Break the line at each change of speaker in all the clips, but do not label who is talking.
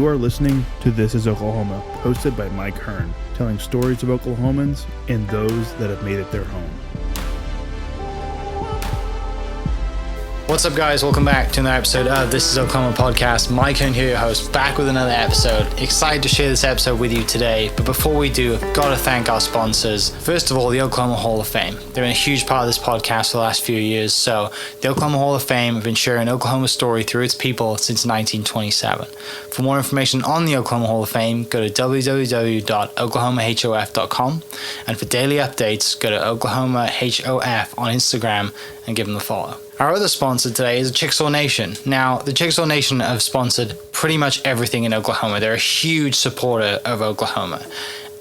You are listening to This is Oklahoma, hosted by Mike Hearn, telling stories of Oklahomans and those that have made it their home.
What's up, guys? Welcome back to another episode of This is Oklahoma Podcast. Mike Hearn here, your host, back with another episode. Excited to share this episode with you today, but before we do, I've got to thank our sponsors. First of all, the Oklahoma Hall of Fame. They've been a huge part of this podcast for the last few years. So the Oklahoma Hall of Fame have been sharing Oklahoma's story through its people since 1927. For more information on the Oklahoma Hall of Fame, go to www.oklahomahof.com. And for daily updates, go to oklahomahof on Instagram and give them a follow. Our other sponsor today is Chickasaw Nation. Now, the Chickasaw Nation have sponsored pretty much everything in Oklahoma. They're a huge supporter of Oklahoma,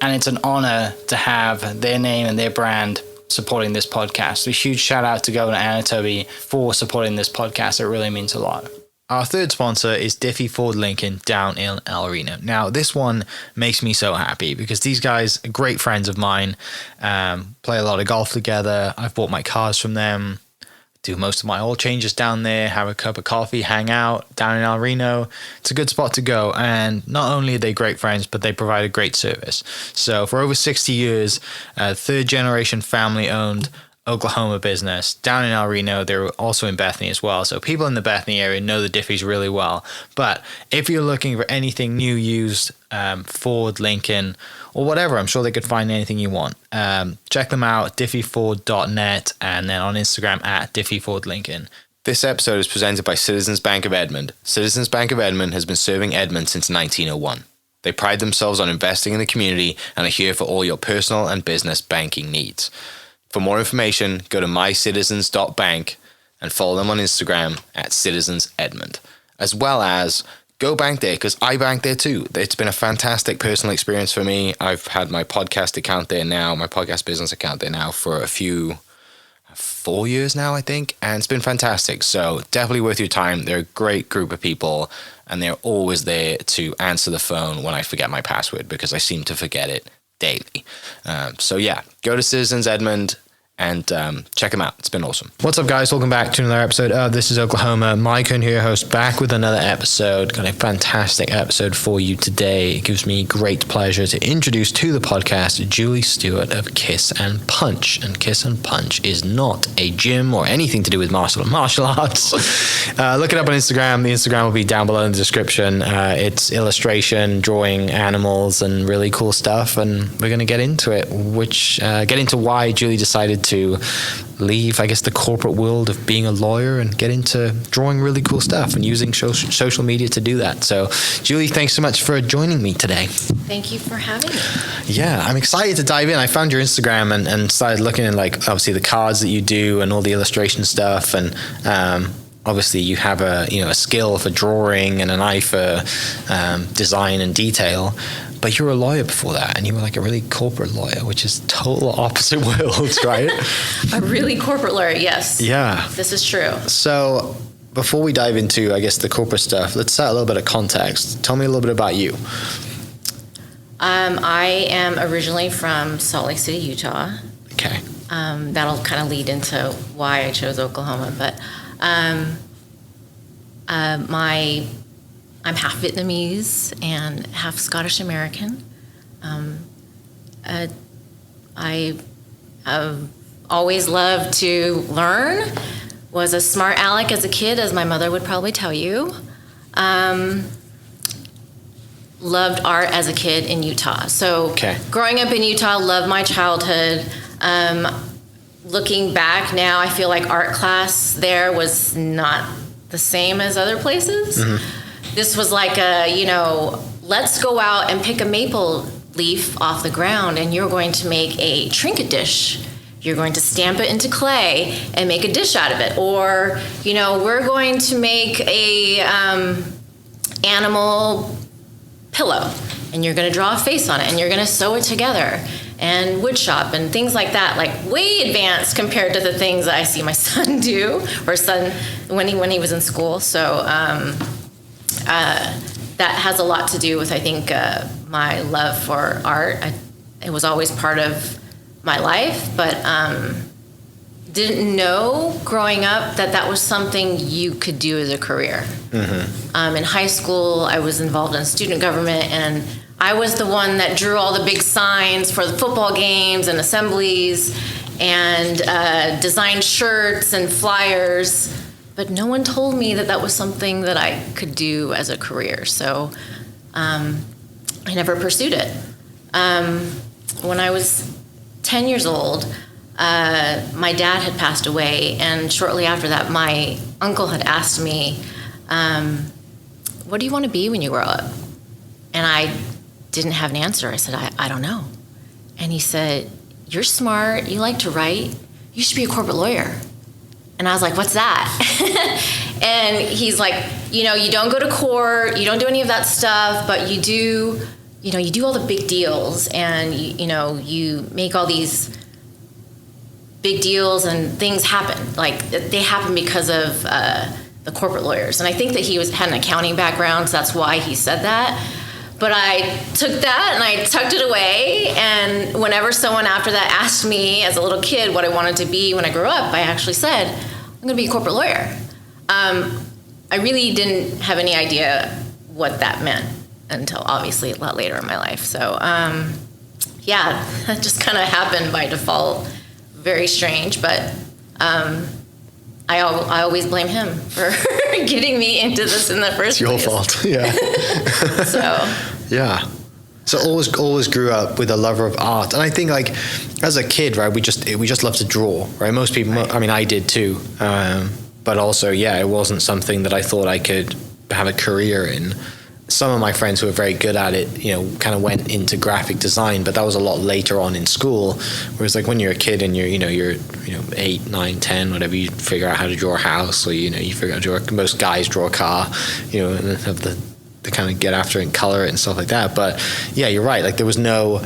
and it's an honor to have their name and their brand supporting this podcast. A huge shout out to Governor Anatobi for supporting this podcast. It really means a lot. Our third sponsor is Diffie Ford Lincoln down in El Reno. Now, this one makes me so happy because these guys are great friends of mine, play a lot of golf together. I've bought my cars from them, do most of my oil changes down there, have a cup of coffee, hang out down in El Reno. It's a good spot to go. And not only are they great friends, but they provide a great service. So for over 60 years, third generation family owned Oklahoma business down in El Reno. They're also in Bethany as well. So people in the Bethany area know the Diffies really well. But if you're looking for anything new, used, Ford, Lincoln, or whatever, I'm sure they could find anything you want. Check them out, diffieford.net, and then on Instagram at diffiefordlincoln. This episode is presented by Citizens Bank of Edmond. Citizens Bank of Edmond has been serving Edmond since 1901. They pride themselves on investing in the community and are here for all your personal and business banking needs. For more information, go to mycitizens.bank and follow them on Instagram at citizensedmond, as well as go bank there, because I bank there too. It's been a fantastic personal experience for me. I've had my podcast account there now, my podcast business account there now for 4 years now, I think, and it's been fantastic. So definitely worth your time. They're a great group of people, and they're always there to answer the phone when I forget my password, because I seem to forget it daily. So yeah, go to Citizens Edmond and check them out. It's been awesome. What's up, guys? Welcome back to another episode of This is Oklahoma. Mike Hearn here, host, back with another episode. Got a fantastic episode for you today. It gives me great pleasure to introduce to the podcast Julie Stewart of Kiss and Punch. And Kiss and Punch is not a gym or anything to do with martial arts. Look it up on Instagram. The Instagram will be down below in the description. It's illustration, drawing animals, and really cool stuff. And we're going to get into it, get into why Julie decided to leave, I guess, the corporate world of being a lawyer and get into drawing really cool stuff and using social media to do that. So, Julie, thanks so much for joining me today.
Thank you for having me.
Yeah, I'm excited to dive in. I found your Instagram and started looking at, like, obviously the cards that you do and all the illustration stuff, and obviously you have a skill for drawing and an eye for design and detail. But you were a lawyer before that, and you were like a really corporate lawyer, which is total opposite worlds, right?
A really corporate lawyer, yes.
Yeah.
This is true.
So before we dive into, I guess, the corporate stuff, let's set a little bit of context. Tell me a little bit about you.
I am originally from Salt Lake City, Utah.
Okay.
That'll kind of lead into why I chose Oklahoma. But I'm half Vietnamese and half Scottish American. I always loved to learn. Was a smart aleck as a kid, as my mother would probably tell you. Loved art as a kid in Utah. So Growing up in Utah, loved my childhood. Looking back now, I feel like art class there was not the same as other places. Mm-hmm. This was like let's go out and pick a maple leaf off the ground, and you're going to make a trinket dish. You're going to stamp it into clay and make a dish out of it. Or, we're going to make a animal pillow, and you're going to draw a face on it, and you're going to sew it together. And wood shop and things like that, like way advanced compared to the things that I see my son do, or when he was in school. So that has a lot to do with, I think, my love for art. It was always part of my life, but didn't know growing up that was something you could do as a career. In high school, I was involved in student government, and I was the one that drew all the big signs for the football games and assemblies, and designed shirts and flyers. But no one told me that was something that I could do as a career. So I never pursued it. When I was 10 years old, my dad had passed away, and shortly after that, my uncle had asked me, what do you want to be when you grow up? And I didn't have an answer. I said, I don't know. And he said, you're smart, you like to write, you should be a corporate lawyer. And I was like, what's that? And he's like, you don't go to court, you don't do any of that stuff, but you do all the big deals, and you make all these big deals, and things happen. Like, they happen because of the corporate lawyers. And I think that he had an accounting background, so that's why he said that. But I took that and I tucked it away, and whenever someone after that asked me as a little kid what I wanted to be when I grew up, I actually said, I'm going to be a corporate lawyer. I really didn't have any idea what that meant until obviously a lot later in my life. So yeah, that just kind of happened by default. Very strange, but I always blame him for getting me into this in the first place.
It's your fault, yeah.
So
yeah. So always grew up with a lover of art, and I think, like, as a kid, right, we just love to draw, right? Most people, right. I mean, I did too, but also, yeah, it wasn't something that I thought I could have a career in. Some of my friends who were very good at it, kind of went into graphic design, but that was a lot later on in school. Whereas, like, when you're a kid and you're 8, 9, 10, whatever, you figure out how to draw a house, or you figure out how to draw. Most guys draw a car, and have the kind of get after it and color it and stuff like that. But yeah, you're right. Like, there was no,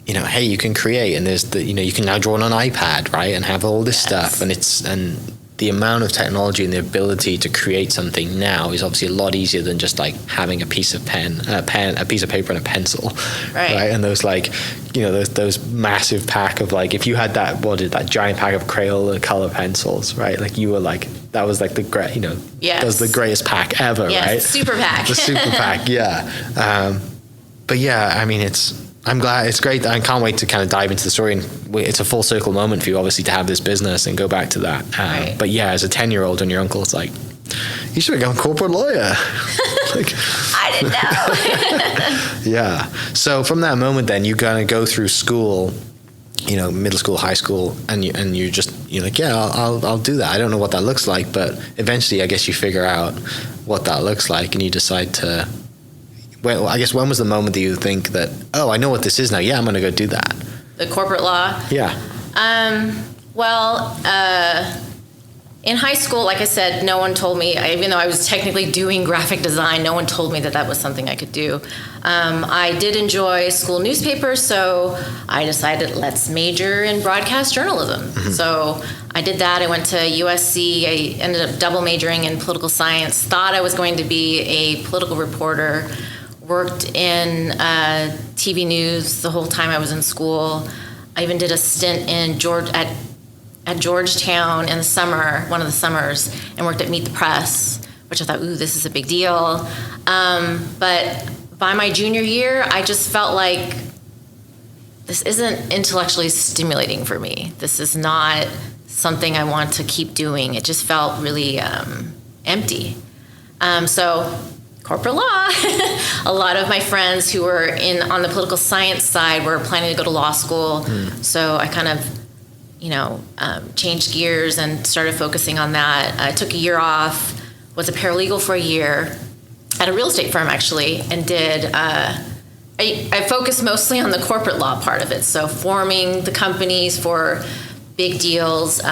hey, you can create, and there's the, you can now draw on an iPad, right, and have all this
yes.
stuff, and the amount of technology and the ability to create something now is obviously a lot easier than just like having a piece of a piece of paper and a pencil, right? And those, like, those massive pack of, like, if you had that giant pack of Crayola color pencils, right? Like, you were like, that was like the great,
yes.
that was the greatest pack ever,
yes,
right?
Super pack.
The super pack, yeah. But yeah, I mean, I'm glad, it's great. I can't wait to kind of dive into the story, and it's a full circle moment for you, obviously, to have this business and go back to that.
Right.
But yeah, as a 10-year-old, and your uncle's like, you should become a corporate lawyer. Like,
I didn't know.
Yeah. So from that moment, then you kind of go through school, middle school, high school, and you're like, yeah, I'll do that. I don't know what that looks like, but eventually, I guess you figure out what that looks like, and you decide to. Well, I guess, when was the moment that you think that, oh, I know what this is now. Yeah, I'm going to go do that.
The corporate law?
Yeah.
Well, in high school, like I said, no one told me, even though I was technically doing graphic design, no one told me that was something I could do. I did enjoy school newspapers, so I decided, let's major in broadcast journalism. Mm-hmm. So I did that. I went to USC. I ended up double majoring in political science, thought I was going to be a political reporter. Worked in TV news the whole time I was in school. I even did a stint at Georgetown in the summer, one of the summers, and worked at Meet the Press, which I thought, ooh, this is a big deal. But by my junior year, I just felt like this isn't intellectually stimulating for me. This is not something I want to keep doing. It just felt really empty. So corporate law. A lot of my friends who were on the political science side were planning to go to law school. So I kind of, changed gears and started focusing on that. I took a year off, was a paralegal for a year at a real estate firm, actually, and did, I focused mostly on the corporate law part of it. So forming the companies for big deals.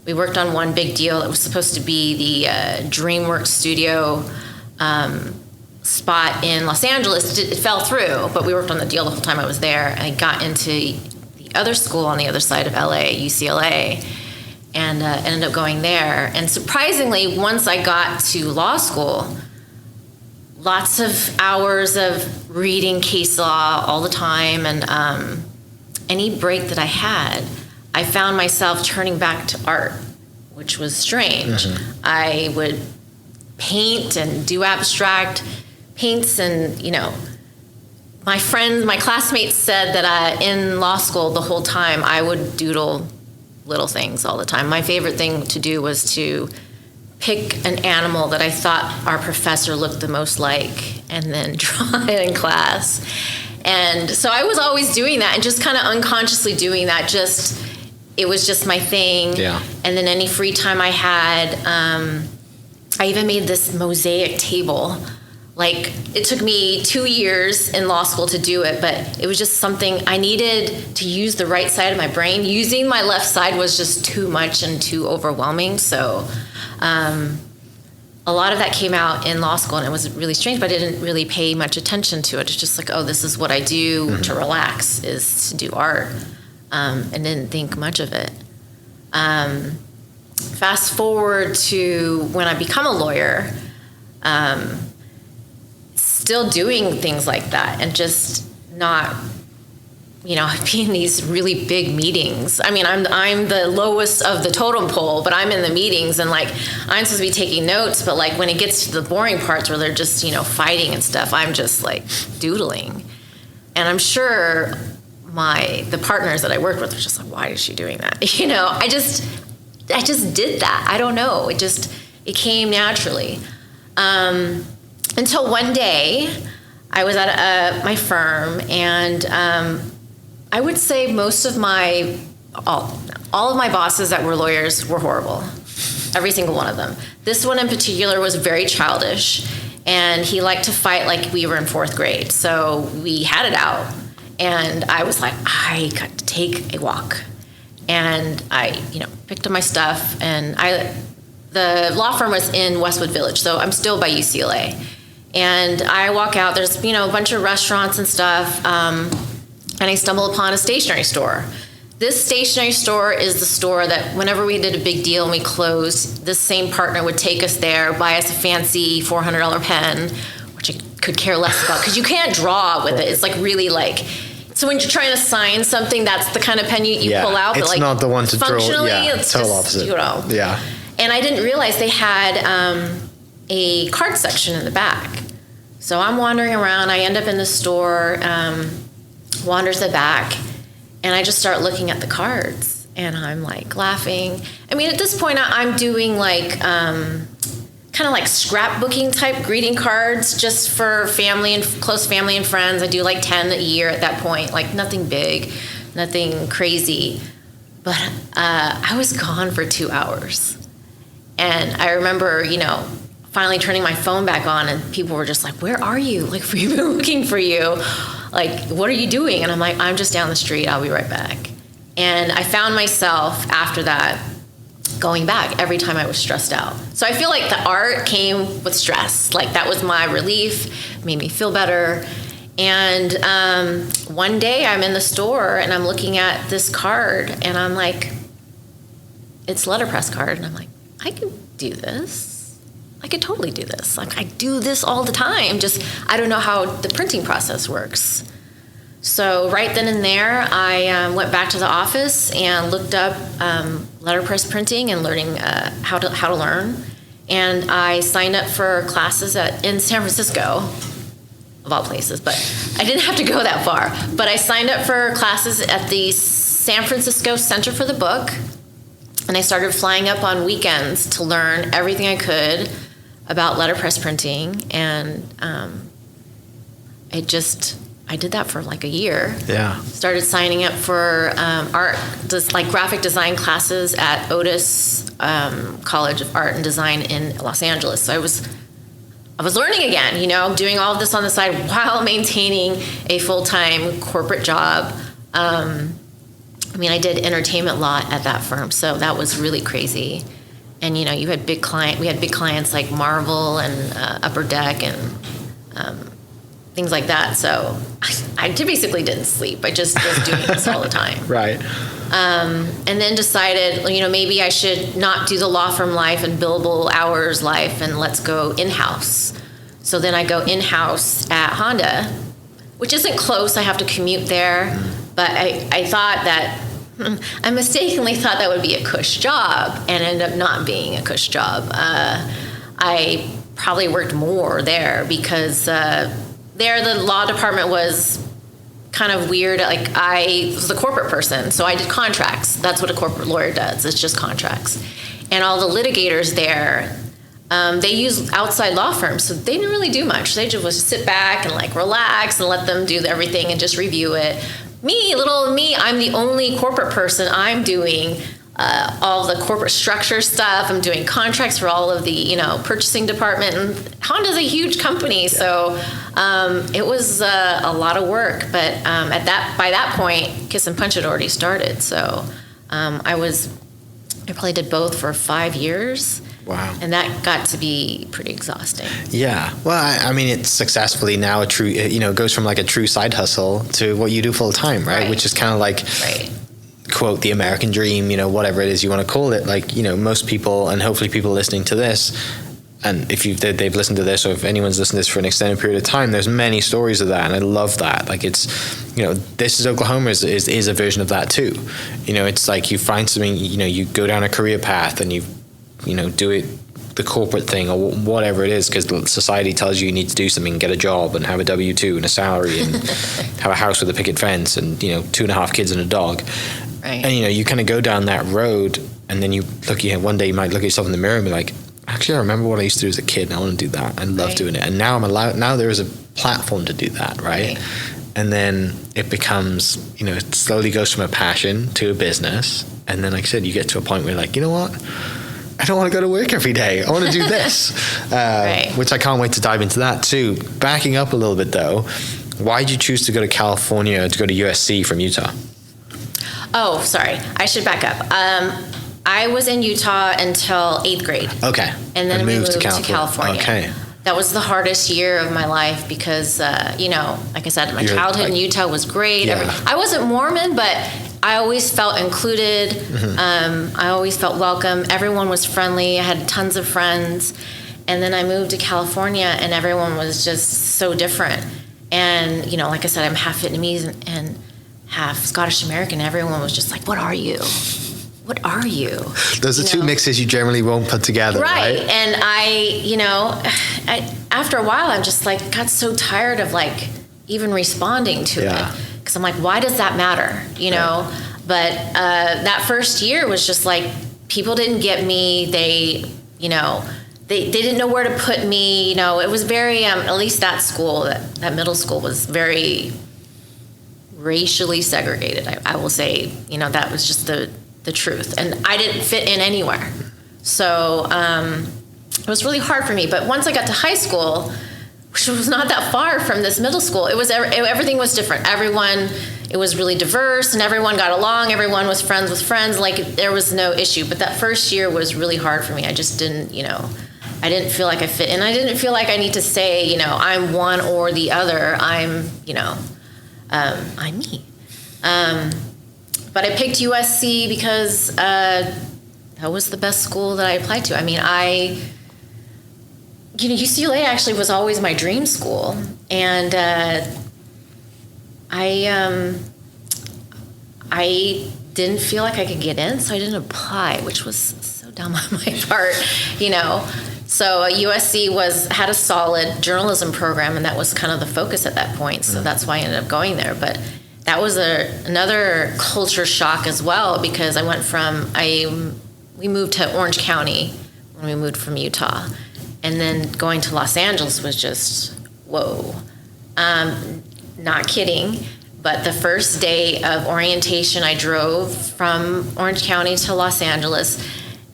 We worked on one big deal. It was supposed to be the DreamWorks studio spot in Los Angeles. It fell through, but we worked on the deal the whole time I was there. I got into the other school on the other side of LA, UCLA, and ended up going there. And surprisingly, once I got to law school, lots of hours of reading case law all the time, and any break that I had, I found myself turning back to art, which was strange. I would paint and do abstract paints, and my friends, my classmates said that in law school the whole time I would doodle little things all the time. My favorite thing to do was to pick an animal that I thought our professor looked the most like and then draw it in class. And so I was always doing that and just kind of unconsciously doing that. It was just my thing.
Yeah.
And then any free time I had, I even made this mosaic table. Like, it took me 2 years in law school to do it, but it was just something I needed to use the right side of my brain. Using my left side was just too much and too overwhelming. So a lot of that came out in law school, and it was really strange, but I didn't really pay much attention to it. It's just like, oh, this is what I do to relax, is to do art, and didn't think much of it. Fast forward to when I become a lawyer, still doing things like that, and just not, being in these really big meetings. I mean, I'm the lowest of the totem pole, but I'm in the meetings, and like, I'm supposed to be taking notes, but like when it gets to the boring parts where they're just, fighting and stuff, I'm just like doodling. And I'm sure the partners that I worked with were just like, why is she doing that? I just did that. I don't know. It came naturally. Until one day I was at my firm, and I would say most of all of my bosses that were lawyers were horrible. Every single one of them. This one in particular was very childish, and he liked to fight like we were in 4th grade. So we had it out, and I was like, I got to take a walk. And I, picked up my stuff, and the law firm was in Westwood Village, so I'm still by UCLA. And I walk out, there's, a bunch of restaurants and stuff, and I stumble upon a stationery store. This stationery store is the store that whenever we did a big deal and we closed, this same partner would take us there, buy us a fancy $400 pen, which I could care less about, because you can't draw with it. It's like really like, so when you're trying to sign something, that's the kind of pen you pull out.
It's
but like,
not the one to draw.
Functionally,
Yeah,
it's
total
just,
opposite. Yeah.
And I didn't realize they had a card section in the back. So I'm wandering around. I end up in the store, wanders the back, and I just start looking at the cards. And I'm like laughing. I mean, at this point, I'm doing like kind of like scrapbooking type greeting cards just for family and close family and friends. I do like 10 a year at that point, like nothing big, nothing crazy. But I was gone for 2 hours. And I remember, finally turning my phone back on, and people were just like, where are you? Like, we've been looking for you. Like, what are you doing? And I'm like, I'm just down the street. I'll be right back. And I found myself after that going back every time I was stressed out. So I feel like the art came with stress. Like, that was my relief, made me feel better. And one day I'm in the store and I'm looking at this card, and I'm like, it's letterpress card. And I'm like, I can do this. I could totally do this. Like, I do this all the time. Just, I don't know how the printing process works. So right then and there, I went back to the office and looked up letterpress printing and learning how to learn. And I signed up for classes in San Francisco, of all places, but I didn't have to go that far. But I signed up for classes at the San Francisco Center for the Book, and I started flying up on weekends to learn everything I could about letterpress printing. And I did that for like a year. Yeah. Started signing up for graphic design classes at Otis College of Art and Design in Los Angeles. So I was learning again, doing all of this on the side while maintaining a full-time corporate job. I did entertainment law at that firm, so that was really crazy. And we had big clients like Marvel and Upper Deck and things like that. So I basically didn't sleep. I just was doing this all the time.
Right.
And then decided, maybe I should not do the law firm life and billable hours life, and let's go in-house. So then I go in-house at Honda, which isn't close. I have to commute there. But I thought that I mistakenly thought that would be a cush job and ended up not being a cush job. I probably worked more there because there the law department was kind of weird. Like, I was the corporate person, so I did contracts. That's what a corporate lawyer does. It's just contracts. And all the litigators there, they use outside law firms, so they didn't really do much. They just sit back and like relax and let them do everything and just review it. Little me, I'm the only corporate person. I'm doing all the corporate structure stuff. I'm doing contracts for all of the, purchasing department. And Honda's a huge company, so it was a lot of work. But by that point, Kiss and Punch had already started. So I probably did both for 5 years.
Wow.
And that got to be pretty exhausting.
Yeah. Well, I mean, it's successfully now it goes from like a true side hustle to what you do full time, right? Which is kind of like, quote, the American dream, whatever it is you want to call it. Like, most people, and hopefully people listening to this, and if they've listened to this, or if anyone's listened to this for an extended period of time, there's many stories of that, and I love that. Like, it's, This Is Oklahoma is a version of that too. It's like you find something, you go down a career path and you do it the corporate thing or whatever it is, because society tells you need to do something, get a job and have a W-2 and a salary and have a house with a picket fence and 2.5 kids and a dog.
Right.
And you kind of go down that road, and then one day you might look at yourself in the mirror and be like, actually, I remember what I used to do as a kid, and I want to do that. I love doing it, and now I'm allowed. Now there is a platform to do that, right? And then it becomes, it slowly goes from a passion to a business, and then, like I said, you get to a point where you're like, you know what? I don't want to go to work every day. I want to do this, which I can't wait to dive into that too. Backing up a little bit though, why did you choose to go to California, to go to USC from Utah?
Oh, sorry. I should back up. I was in Utah until 8th grade.
Okay.
And then we moved to California.
Okay.
That was the hardest year of my life because, like I said, my childhood in Utah was great.
Yeah.
I wasn't Mormon, but I always felt included. I always felt welcome. Everyone was friendly. I had tons of friends. And then I moved to California, and everyone was just so different. And, like I said, I'm half Vietnamese and half Scottish American. Everyone was just like, what are you? What are you?
Those are two mixes you generally won't put together, right?
And I, after a while, I'm just like, got so tired of like even responding to it. Because I'm like, why does that matter? But that first year was just like, people didn't get me. They didn't know where to put me. It was very, at least that school, that middle school was very racially segregated. I will say, that was just the truth. And I didn't fit in anywhere. So it was really hard for me. But once I got to high school, which was not that far from this middle school, everything was different. It was really diverse, and everyone got along. Everyone was friends with friends. Like, there was no issue. But that first year was really hard for me. I just didn't, I didn't feel like I fit. And I didn't feel like I need to say, I'm one or the other. I'm me. But I picked USC because that was the best school that I applied to. I mean, UCLA actually was always my dream school. And I didn't feel like I could get in, so I didn't apply, which was so dumb on my part, So USC had a solid journalism program, and that was kind of the focus at that point. So that's why I ended up going there. But that was another culture shock as well, because I went we moved to Orange County when we moved from Utah. And then going to Los Angeles was just, whoa. Not kidding. But the first day of orientation, I drove from Orange County to Los Angeles,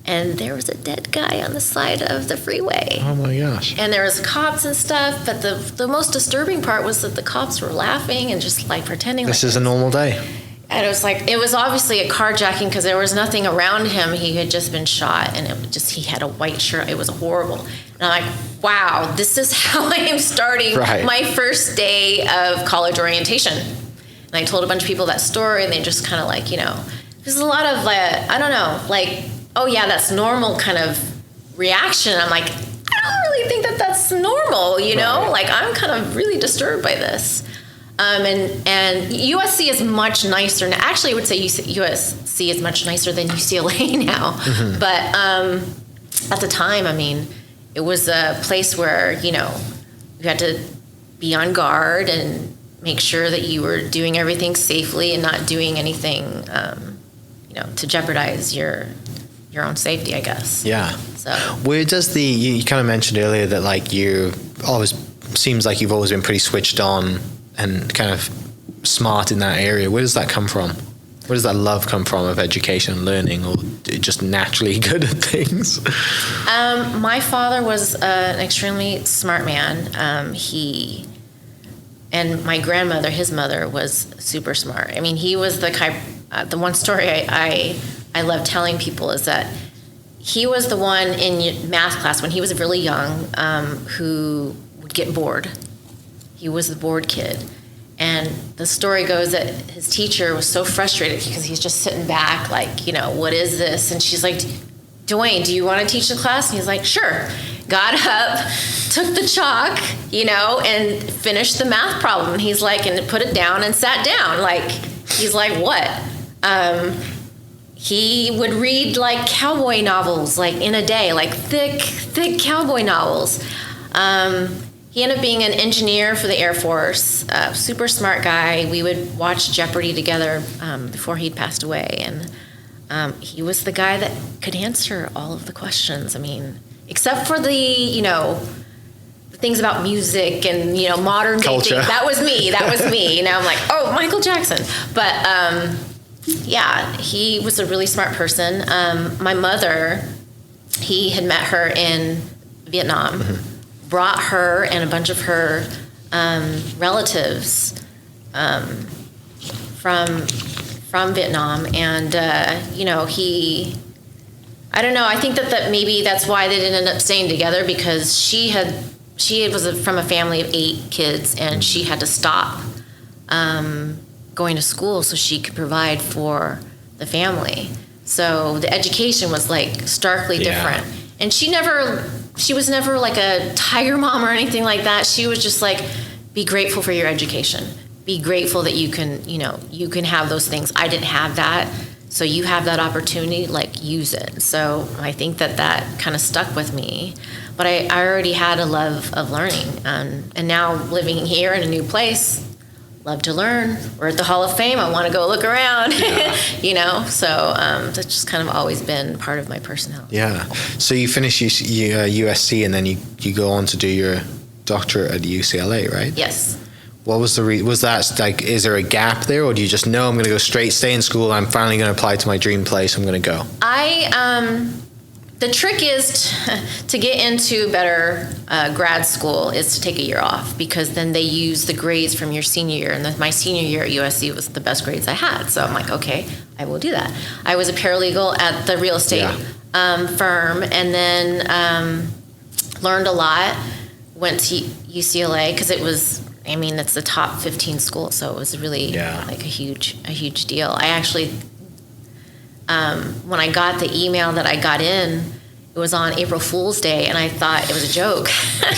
and there was a dead guy on the side of the freeway.
Oh my gosh.
And there was cops and stuff, but the most disturbing part was that the cops were laughing and just like pretending
this is a normal day.
And it was obviously a carjacking because there was nothing around him. He had just been shot, and he had a white shirt. It was horrible. And I'm like, wow, this is how I am starting my first day of college orientation. And I told a bunch of people that story, and they just kind of like, there's a lot of, I don't know, like, oh yeah, that's normal kind of reaction. I'm like, I don't really think that that's normal, Like, I'm kind of really disturbed by this. And USC is much nicer. Actually, I would say USC is much nicer than UCLA now. Mm-hmm. But at the time, I mean, it was a place where, you had to be on guard and make sure that you were doing everything safely and not doing anything, to jeopardize your own safety, I guess.
Yeah.
So
where does you kind of mentioned earlier that like you always seems like you've always been pretty switched on and kind of smart in that area. Where does that come from? Where does that love come from of education and learning, or just naturally good at things?
My father was an extremely smart man. And my grandmother, his mother, was super smart. I mean, he was the one story I love telling people is that he was the one in math class when he was really young who would get bored. He was the bored kid. And the story goes that his teacher was so frustrated because he's just sitting back like, what is this? And she's like, Dwayne, do you want to teach the class? And he's like, sure. Got up, took the chalk, and finished the math problem. And he's like, and put it down and sat down. Like, he's like, what? He would read like cowboy novels, like in a day, like thick cowboy novels. He ended up being an engineer for the Air Force, super smart guy. We would watch Jeopardy together before he'd passed away. And he was the guy that could answer all of the questions. I mean, except for the things about music and, modern day
culture.
Things. That was me. I'm like, oh, Michael Jackson. But, yeah, he was a really smart person. My mother, he had met her in Vietnam. Mm-hmm. Brought her and a bunch of her relatives from Vietnam, and I don't know. I think that maybe that's why they didn't end up staying together, because she was from a family of 8 kids, and she had to stop going to school so she could provide for the family. So the education was like starkly different, and she was never like a tiger mom or anything like that. She was just like, be grateful for your education. Be grateful that you can have those things. I didn't have that. So you have that opportunity, like use it. So I think that kind of stuck with me. But I already had a love of learning. And now living here in a new place, love to learn. We're at the Hall of Fame. I want to go look around, So that's just kind of always been part of my personality.
Yeah. So you finish USC and then you go on to do your doctorate at UCLA, right?
Yes.
What was was that like, is there a gap there, or do you just know I'm going to go straight, stay in school, I'm finally going to apply to my dream place, I'm going to go?
The trick is to get into better grad school is to take a year off, because then they use the grades from your senior year. And my senior year at USC was the best grades I had. So I'm like, okay, I will do that. I was a paralegal at the real estate firm, and then learned a lot. Went to UCLA because it's the top 15 school. So it was really like a huge deal. I actually... when I got the email that I got in, it was on April Fool's Day, and I thought it was a joke.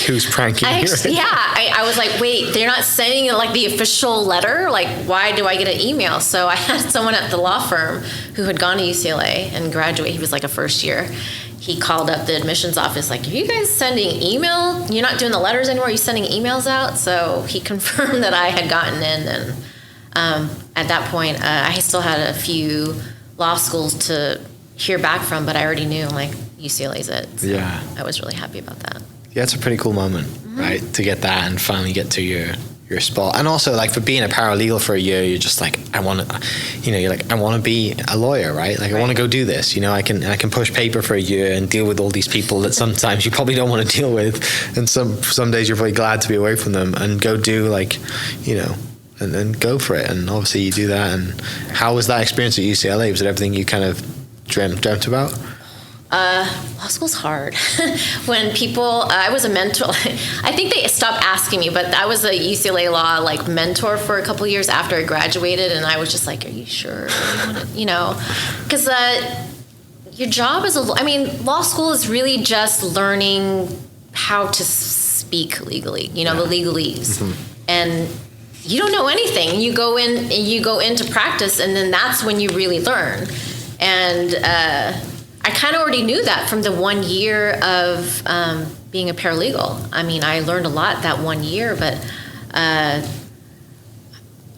Who's pranking you?
I was like, wait, they're not sending like the official letter? Like, why do I get an email? So I had someone at the law firm who had gone to UCLA and graduated. He was like a first year. He called up the admissions office, like, are you guys sending email? You're not doing the letters anymore? Are you sending emails out? So he confirmed that I had gotten in, and at that point, I still had a few law schools to hear back from, but I already knew, like, UCLA's it. So
yeah.
I was really happy about that.
Yeah, it's a pretty cool moment, right? To get that and finally get to your spot. And also, like, for being a paralegal for a year, you're just like, I want to be a lawyer, right? Like, I want to go do this. I can push paper for a year and deal with all these people that sometimes you probably don't want to deal with, and some days you're probably glad to be away from them, and go do, like, and then go for it. And obviously you do that. And how was that experience at UCLA? Was it everything you kind of dreamt about?
Law school's hard. When people, I was a mentor. I think they stopped asking me, but I was a UCLA law mentor for a couple of years after I graduated, and I was just like, "Are you sure?" Because your job is law school is really just learning how to speak legally. The legalese, and you don't know anything. You go into practice, and then that's when you really learn. And I kind of already knew that from the 1 year of being a paralegal. I mean, I learned a lot that 1 year, but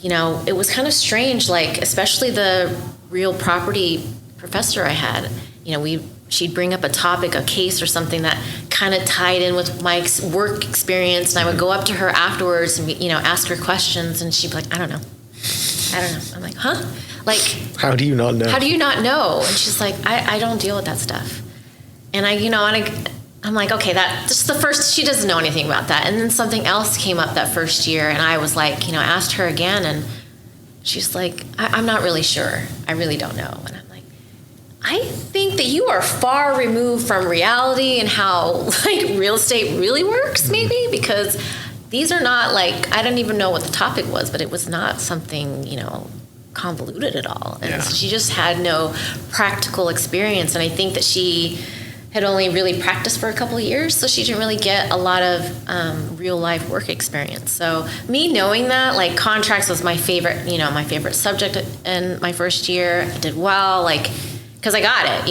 it was kind of strange. Like, especially the real property professor I had. She'd bring up a topic, a case or something that kind of tied in with my work experience, and I would go up to her afterwards and ask her questions, and she'd be like, I don't know. I'm like, huh? Like,
how do you not know?
How do you not know? And she's like, I don't deal with that stuff. And I'm like, okay, that just the first, she doesn't know anything about that. And then something else came up that first year, and I was like, I asked her again, and she's like, I'm not really sure. I really don't know. And I'm like, I think that you are far removed from reality and how real estate really works, maybe, because these are not I don't even know what the topic was, but it was not something, convoluted at all. And she just had no practical experience. And I think that she had only really practiced for a couple of years, so she didn't really get a lot of real life work experience. So me knowing that, contracts was my favorite subject in my first year. I did well, because I got it,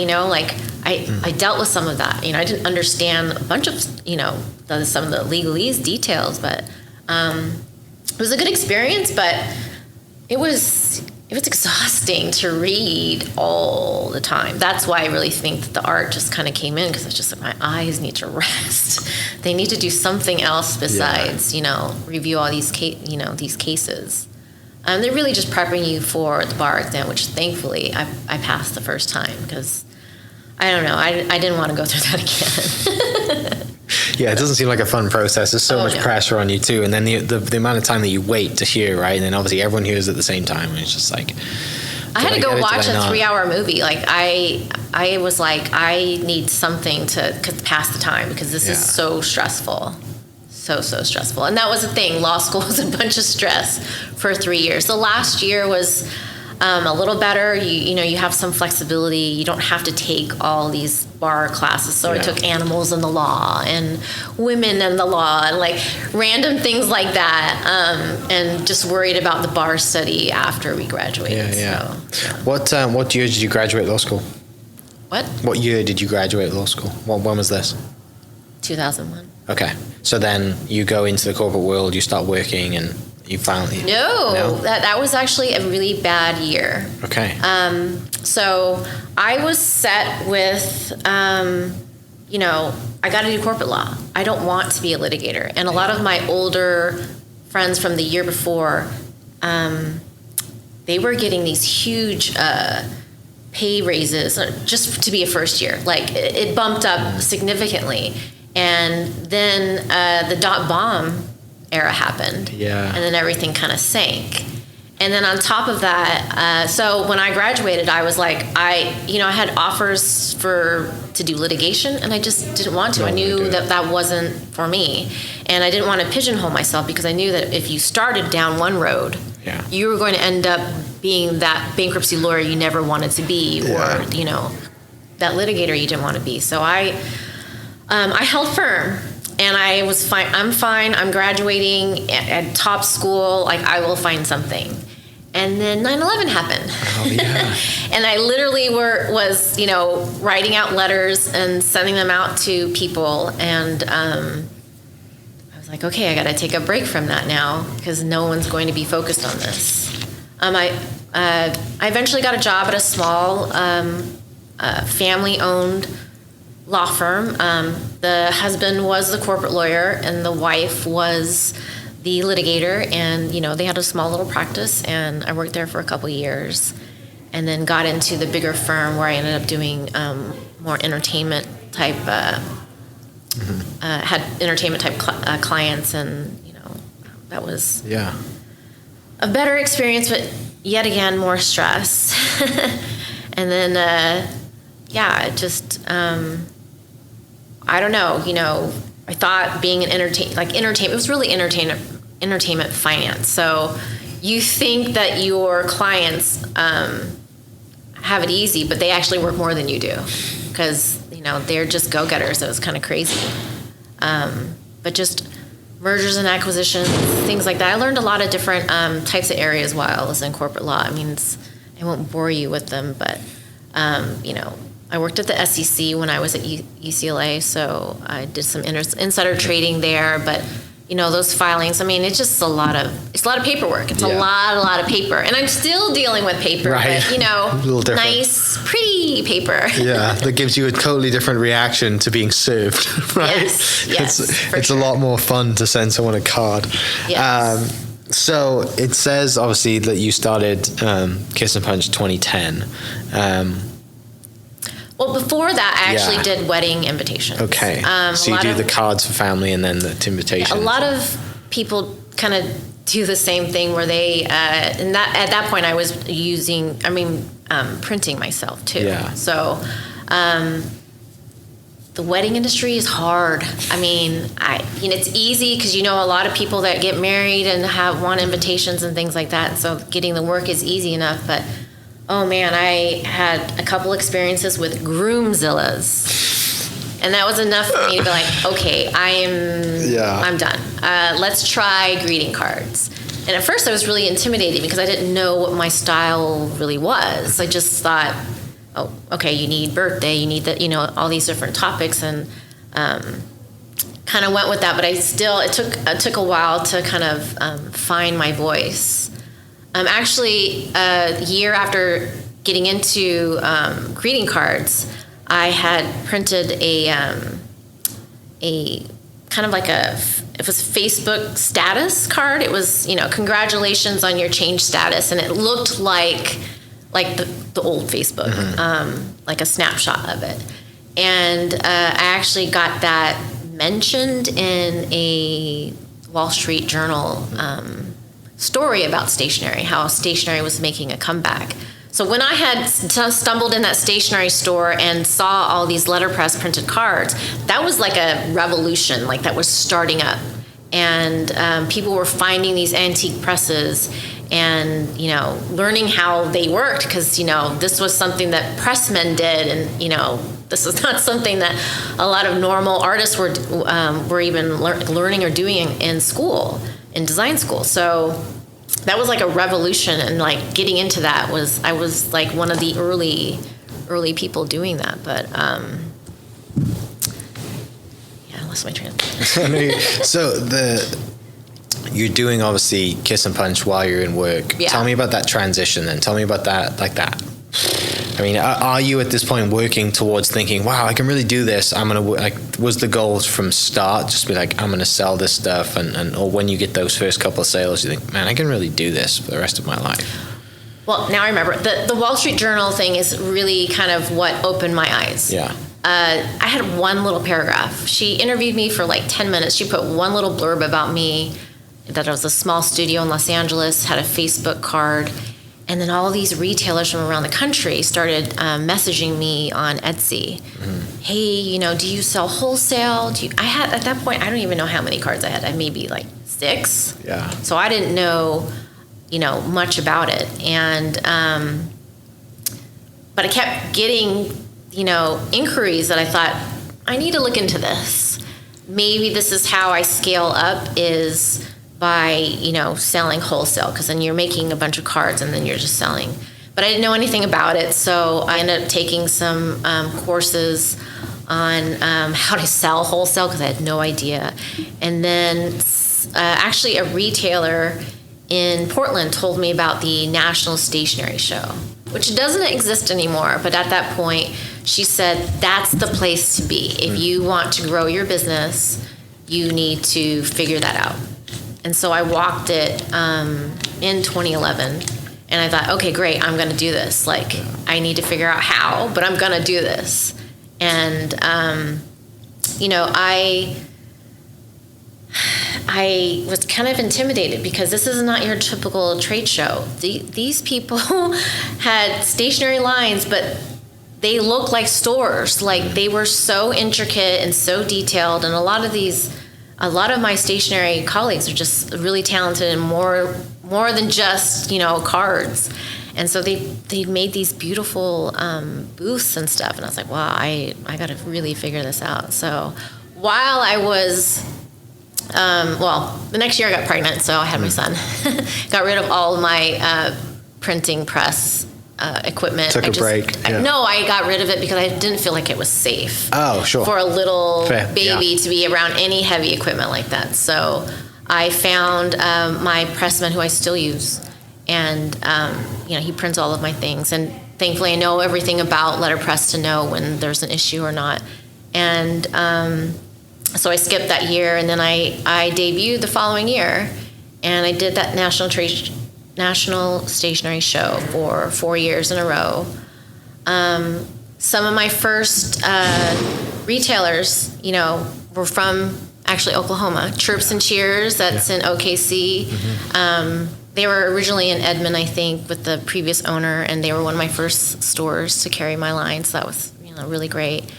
I dealt with some of that. I didn't understand a bunch of, some of the legalese details, but it was a good experience, but it was exhausting to read all the time. That's why I really think that the art just kind of came in, because it's just my eyes need to rest. They need to do something else besides, review all these cases. They're really just prepping you for the bar exam, which thankfully I passed the first time, because I don't know, I didn't want to go through that again.
Yeah, it doesn't seem like a fun process. There's so much pressure on you too, and then the amount of time that you wait to hear, right? And then obviously everyone hears at the same time, and it's just like,
I had to go watch a 3-hour movie. I was like, I need something to pass the time, because this is so stressful. So stressful. And that was the thing. Law school was a bunch of stress for 3 years. The last year was a little better. You have some flexibility. You don't have to take all these bar classes. So I took animals in the law and women in the law and random things like that, and just worried about the bar study after we graduated. So.
What year did you graduate law school? What year did you graduate law school? When was this?
2001.
Okay. So then you go into the corporate world, you start working, and you finally...
No? That was actually a really bad year.
Okay.
So I was set with, I got to do corporate law. I don't want to be a litigator. And a lot of my older friends from the year before, they were getting these huge pay raises just to be a first year. It bumped up significantly. And then the .bomb era happened. Yeah. And then everything kind of sank. And then on top of that, so when I graduated, I was like, I had offers to do litigation, and I just didn't want to. I knew that wasn't for me. And I didn't want to pigeonhole myself, because I knew that if you started down one road, you were going to end up being that bankruptcy lawyer you never wanted to be, or, that litigator you didn't want to be. So I held firm, and I was fine. I'm fine. I'm graduating at top school. I will find something. And then 9/11 happened. Oh, yeah. And I literally was writing out letters and sending them out to people. And I was like, okay, I got to take a break from that now, because no one's going to be focused on this. I eventually got a job at a small family-owned law firm. The husband was the corporate lawyer, and the wife was the litigator, and they had a small little practice, and I worked there for a couple years, and then got into the bigger firm where I ended up doing more entertainment type had entertainment type clients, and that was a better experience, but yet again more stress. And then it just I don't know, I thought being an entertainment, it was really entertainment finance. So you think that your clients have it easy, but they actually work more than you do, because, they're just go-getters. So it's kind of crazy. But just mergers and acquisitions, things like that. I learned a lot of different types of areas while I was in corporate law. I mean, I won't bore you with them, but I worked at the SEC when I was at UCLA, so I did some insider trading there. But those filings. I mean, it's just a lot of paperwork. It's a lot of paper, and I'm still dealing with paper,
right.
But
a little different.
Nice, pretty paper.
Yeah, that gives you a totally different reaction to being served, right?
Yes,
it's
sure.
a lot more fun to send someone a card.
Yes.
So it says obviously that you started Kiss and Punch 2010.
Well, before that, I actually did wedding invitations.
Okay. So you do the cards for family and then the invitation.
A lot of people kind of do the same thing where they, at that point I was printing myself too.
Yeah.
So, the wedding industry is hard. I mean, it's easy because a lot of people that get married and want invitations and things like that. So getting the work is easy enough, but oh man, I had a couple experiences with groomzillas, and that was enough for me to be like, okay, I'm done. Let's try greeting cards. And at first I was really intimidated because I didn't know what my style really was. I just thought, oh, okay, you need birthday, you need all these different topics, and kind of went with that. But it took a while to kind of find my voice. Actually, a year after getting into greeting cards, I had printed a kind of like it was Facebook status card. It was, congratulations on your change status, and it looked like the old Facebook, like a snapshot of it. And I actually got that mentioned in a Wall Street Journal story about stationery, how stationery was making a comeback. So when I had stumbled in that stationery store and saw all these letterpress printed cards, that was like a revolution, like that was starting up. And people were finding these antique presses and, learning how they worked, because, this was something that pressmen did, and, this was not something that a lot of normal artists were even learning or doing in school. In design school. So that was like a revolution, and like getting into that I was like one of the early people doing that. But I lost my train of thought.
So you're doing obviously Kiss and Punch while you're in work.
Yeah.
Tell me about that transition then. Tell me about that, like that. I mean, are you at this point working towards thinking, wow, I can really do this? Was the goal from start just be like, I'm going to sell this stuff, or when you get those first couple of sales, you think, man, I can really do this for the rest of my life?
Well, now I remember the Wall Street Journal thing is really kind of what opened my eyes.
Yeah.
I had one little paragraph. She interviewed me for like 10 minutes. She put one little blurb about me, that I was a small studio in Los Angeles, had a Facebook card. And then all these retailers from around the country started messaging me on Etsy. Hey, do you sell wholesale? I had, at that point, I don't even know how many cards I had. I had maybe like 6.
Yeah.
So I didn't know, much about it. And, but I kept getting, inquiries that I thought, I need to look into this. Maybe this is how I scale up, is by, selling wholesale, because then you're making a bunch of cards and then you're just selling. But I didn't know anything about it, so I ended up taking some courses on how to sell wholesale, because I had no idea. And then actually a retailer in Portland told me about the National Stationery Show, which doesn't exist anymore. But at that point, she said, that's the place to be. If you want to grow your business, you need to figure that out. And so I walked it in 2011, and I thought, okay, great, I'm going to do this. Like, I need to figure out how, but I'm going to do this. And, I was kind of intimidated, because this is not your typical trade show. These people had stationary lines, but they looked like stores. Like, they were so intricate and so detailed, and a lot of my stationery colleagues are just really talented and more than just, cards. And so they made these beautiful booths and stuff. And I was like, wow, I got to really figure this out. So while I was Well, the next year I got pregnant, so I had my son. Got rid of all of my printing press equipment.
Took a break. Yeah.
No, I got rid of it because I didn't feel like it was safe.
Oh, sure.
For a little
Fair,
baby
yeah.
to be around any heavy equipment like that. So I found my pressman who I still use, and he prints all of my things. And thankfully, I know everything about letterpress to know when there's an issue or not. And so I skipped that year, and then I debuted the following year, and I did that National Stationery Show for 4 years in a row. Some of my first retailers, were from actually Oklahoma. Chirps and Cheers, that's in OKC. Mm-hmm. They were originally in Edmond, I think, with the previous owner, and they were one of my first stores to carry my line, so that was really great.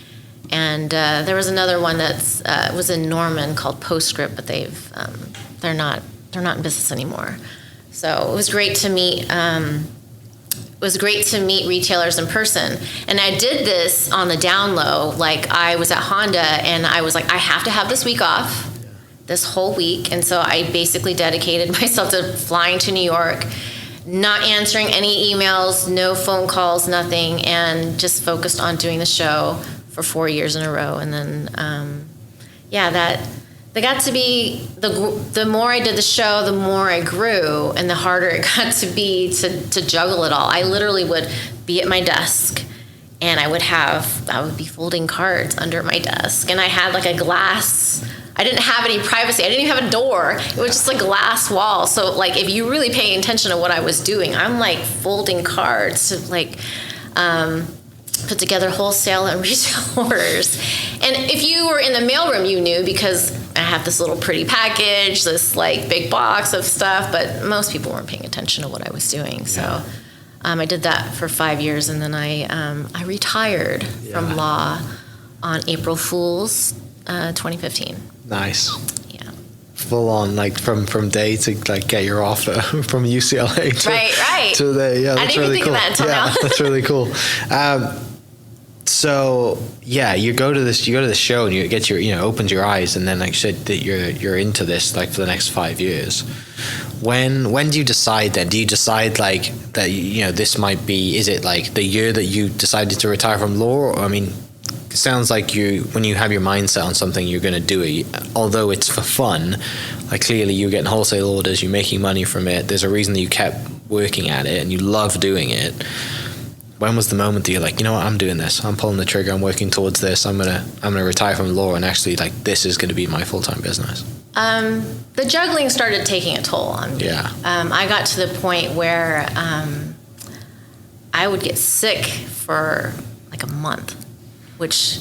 And there was another one that's was in Norman called Postscript, but they're not in business anymore. So it was great to meet. Retailers in person, and I did this on the down low. Like, I was at Honda, and I was like, I have to have this week off, this whole week, and so I basically dedicated myself to flying to New York, not answering any emails, no phone calls, nothing, and just focused on doing the show for 4 years in a row. And then, they got to be, the more I did the show, the more I grew, and the harder it got to be to juggle it all. I literally would be at my desk, and I would be folding cards under my desk, and I had like a glass. I didn't have any privacy. I didn't even have a door. It was just a glass wall. So, like, if you really pay attention to what I was doing, I'm like folding cards to put together wholesale and retail orders. And if you were in the mailroom, you knew, because I have this little pretty package, this like big box of stuff, but most people weren't paying attention to what I was doing. So I did that for 5 years, and then I retired from law on April Fool's 2015.
Nice.
Yeah.
Full on, like from day to like get your offer from UCLA to,
right.
to there. Yeah, that's
I didn't
really
even think
cool.
of that until now.
That's really cool. So yeah, you go to this show, and you get opens your eyes, and then like you said that you're into this like for the next 5 years. When do you decide then? Do you decide like that this might be? Is it like the year that you decided to retire from law? Or, I mean, it sounds like when you have your mindset on something, you're going to do it, although it's for fun. Like, clearly you're getting wholesale orders, you're making money from it. There's a reason that you kept working at it, and you love doing it. When was the moment that you're like, you know what, I'm doing this, I'm pulling the trigger, I'm working towards this, I'm gonna retire from law, and actually like this is going to be my full-time business?
The juggling started taking a toll on me.
Yeah.
I got to the point where I would get sick for like a month, which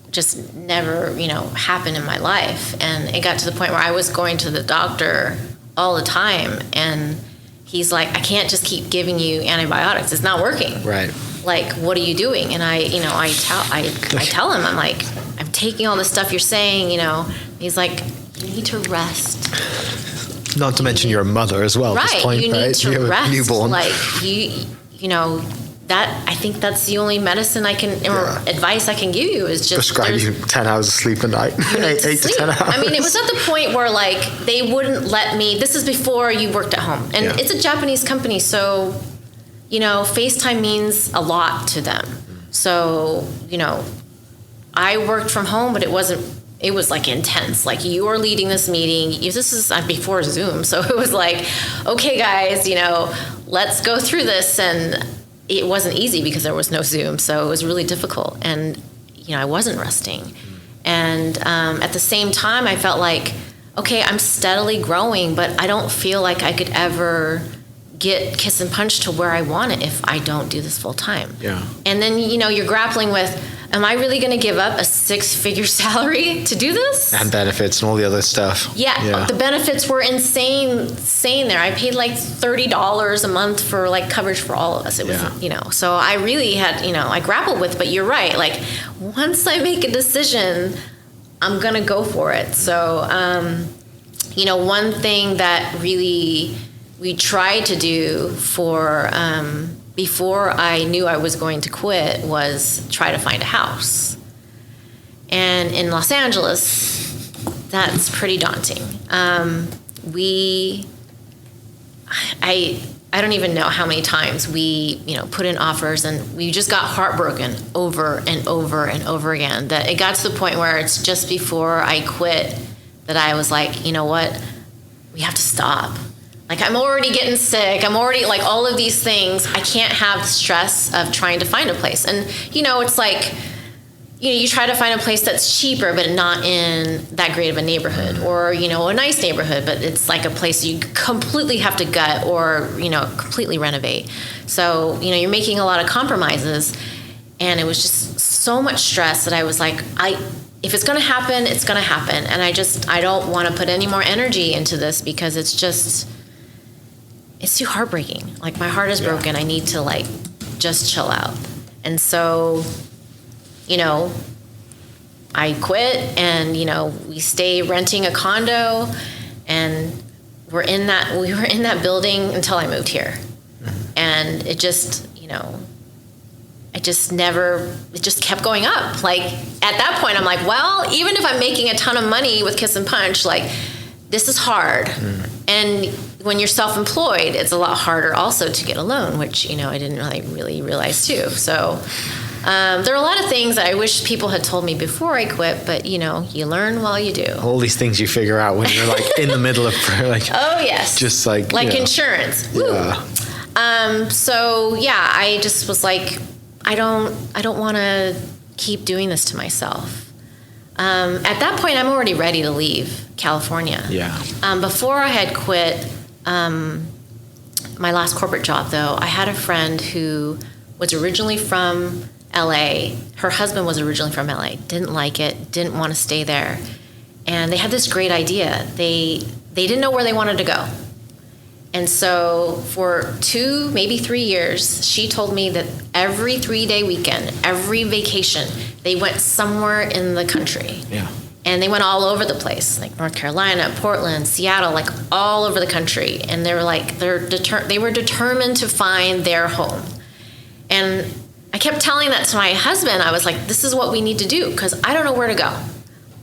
just never, happened in my life. And it got to the point where I was going to the doctor all the time, and he's like, I can't just keep giving you antibiotics. It's not working.
Right.
Like, what are you doing? And I tell him, I'm like, I'm taking all the stuff you're saying, He's like, you need to rest.
Not to mention you're a mother as well.
Right.
At this point,
you need to
you have
rest.
a newborn.
Like, I think that's the only medicine or advice I can give you is just
prescribe you 10 hours of sleep a night. 8 to 10 hours.
I mean, it was at the point where like they wouldn't let me. This is before you worked at home, and it's a Japanese company, so FaceTime means a lot to them. So I worked from home, but it wasn't. It was like intense. Like, you are leading this meeting. This is before Zoom, so it was like, okay, guys, let's go through this. And it wasn't easy because there was no Zoom, so it was really difficult. And I wasn't resting. And at the same time, I felt like, okay, I'm steadily growing, but I don't feel like I could ever get kiss and punch to where I want it if I don't do this full time.
Yeah.
And then you're grappling with, am I really going to give up a 6-figure salary to do this?
And benefits and all the other stuff.
Yeah. The benefits were insane there. I paid like $30 a month for like coverage for all of us. It was, so I really had, I grappled with, but you're right. Like, once I make a decision, I'm going to go for it. So, one thing that really we tried to do for, before I knew I was going to quit, was try to find a house. And in Los Angeles, that's pretty daunting. I don't even know how many times we, put in offers, and we just got heartbroken over and over and over again. That it got to the point where it's just before I quit that I was like, you know what, we have to stop. Like, I'm already getting sick. I'm already, like, all of these things. I can't have the stress of trying to find a place. And, it's like, you try to find a place that's cheaper, but not in that great of a neighborhood, or, a nice neighborhood, but it's like a place you completely have to gut or, completely renovate. So, you're making a lot of compromises, and it was just so much stress that I was like, if it's going to happen, it's going to happen. And I don't want to put any more energy into this because it's too heartbreaking. Like, my heart is broken. I need to, like, just chill out. And so, I quit, and, we stay renting a condo, and we were in that building until I moved here. And it just, it just kept going up. Like, at that point, I'm like, well, even if I'm making a ton of money with Kiss and Punch, like, this is hard. And when you're self-employed, it's a lot harder also to get a loan, which, I didn't really realize too. So there are a lot of things that I wish people had told me before I quit, but, you learn while you do.
All these things you figure out when you're, like, in the middle of, like...
Oh, yes.
Just, like...
insurance.
Yeah.
So, yeah, I just was like, I don't want to keep doing this to myself. At that point, I'm already ready to leave California.
Yeah.
Before I had quit my last corporate job, though, I had a friend who was originally from LA. Her husband was originally from LA. Didn't like it. Didn't want to stay there. And they had this great idea. They didn't know where they wanted to go. And so for 2, maybe 3 years, she told me that every 3-day weekend, every vacation, they went somewhere in the country.
Yeah.
And they went all over the place, like North Carolina, Portland, Seattle, like all over the country. And they were like, they were determined to find their home. And I kept telling that to my husband. I was like, this is what we need to do, because I don't know where to go.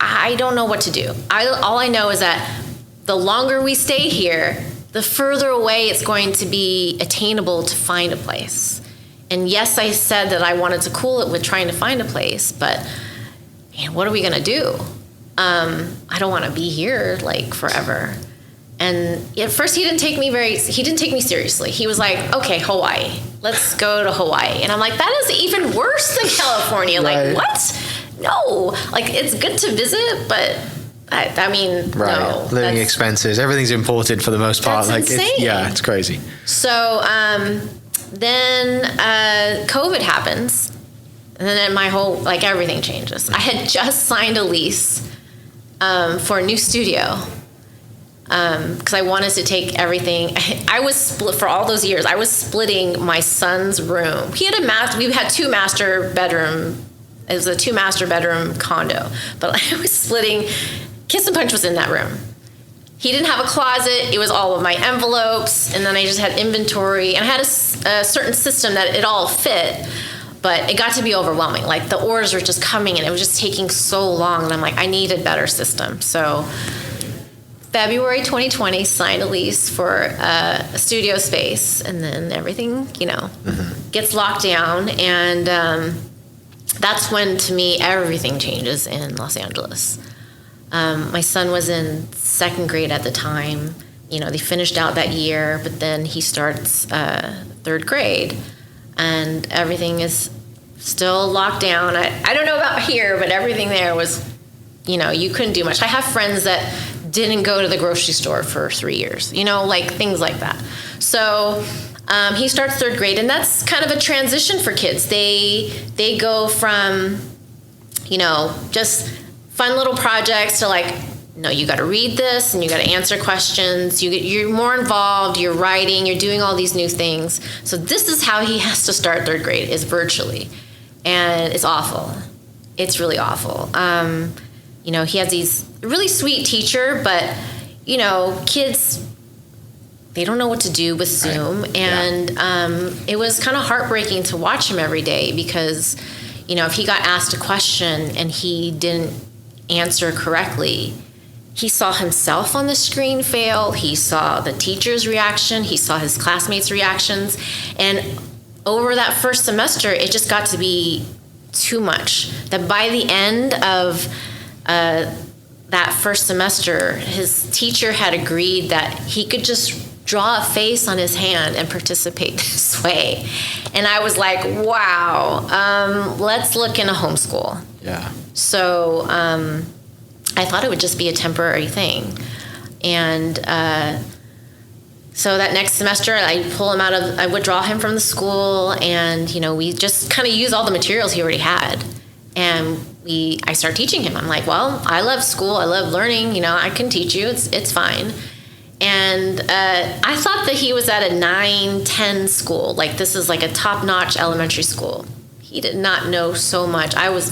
I don't know what to do. All I know is that the longer we stay here, the further away it's going to be attainable to find a place. And yes, I said that I wanted to cool it with trying to find a place, but man, what are we going to do? I don't want to be here like forever. And at first he didn't take me seriously. He was like, okay, Hawaii, let's go to Hawaii. And I'm like, that is even worse than California.
Right.
Like, what? No, like, it's good to visit, but I mean,
right.
No.
Living expenses, everything's imported for the most part.
That's
like,
insane.
It's crazy.
So then COVID happens, and then my whole, everything changes. I had just signed a lease for a new studio because I wanted to take everything. I was split for all those years. I was splitting my son's room. We had 2 master bedroom. It was a 2 master bedroom condo, but I was splitting. Kiss and Punch was in that room. He didn't have a closet. It was all of my envelopes, and then I just had inventory, and I had a certain system that it all fit, but it got to be overwhelming. Like, the orders were just coming, and it was just taking so long, and I'm like, I need a better system. So February 2020, signed a lease for a studio space, and then everything, gets locked down, and that's when, to me, everything changes in Los Angeles. My son was in 2nd grade at the time. They finished out that year, but then he starts 3rd grade, and everything is still locked down. I don't know about here, but everything there was, you couldn't do much. I have friends that didn't go to the grocery store for 3 years, things like that. So he starts 3rd grade, and that's kind of a transition for kids. They go from, just fun little projects to you got to read this and you got to answer questions. You're more involved. You're writing. You're doing all these new things. So this is how he has to start 3rd grade, is virtually, and it's awful. It's really awful. He has these really sweet teacher, but kids, they don't know what to do with Zoom, right. And it was kind of heartbreaking to watch him every day because, if he got asked a question and he didn't answer correctly, he saw himself on the screen fail. He saw the teacher's reaction. He saw his classmates' reactions. And over that first semester, it just got to be too much. That by the end of that first semester, his teacher had agreed that he could just draw a face on his hand and participate this way. And I was like, wow, let's look into homeschool.
Yeah.
So I thought it would just be a temporary thing. And so that next semester, I withdraw him from the school, and, we just kind of use all the materials he already had. And I start teaching him. I'm like, well, I love school. I love learning. I can teach you. It's fine. And I thought that he was at a 9-10 school. Like, this is like a top-notch elementary school. He did not know so much. I was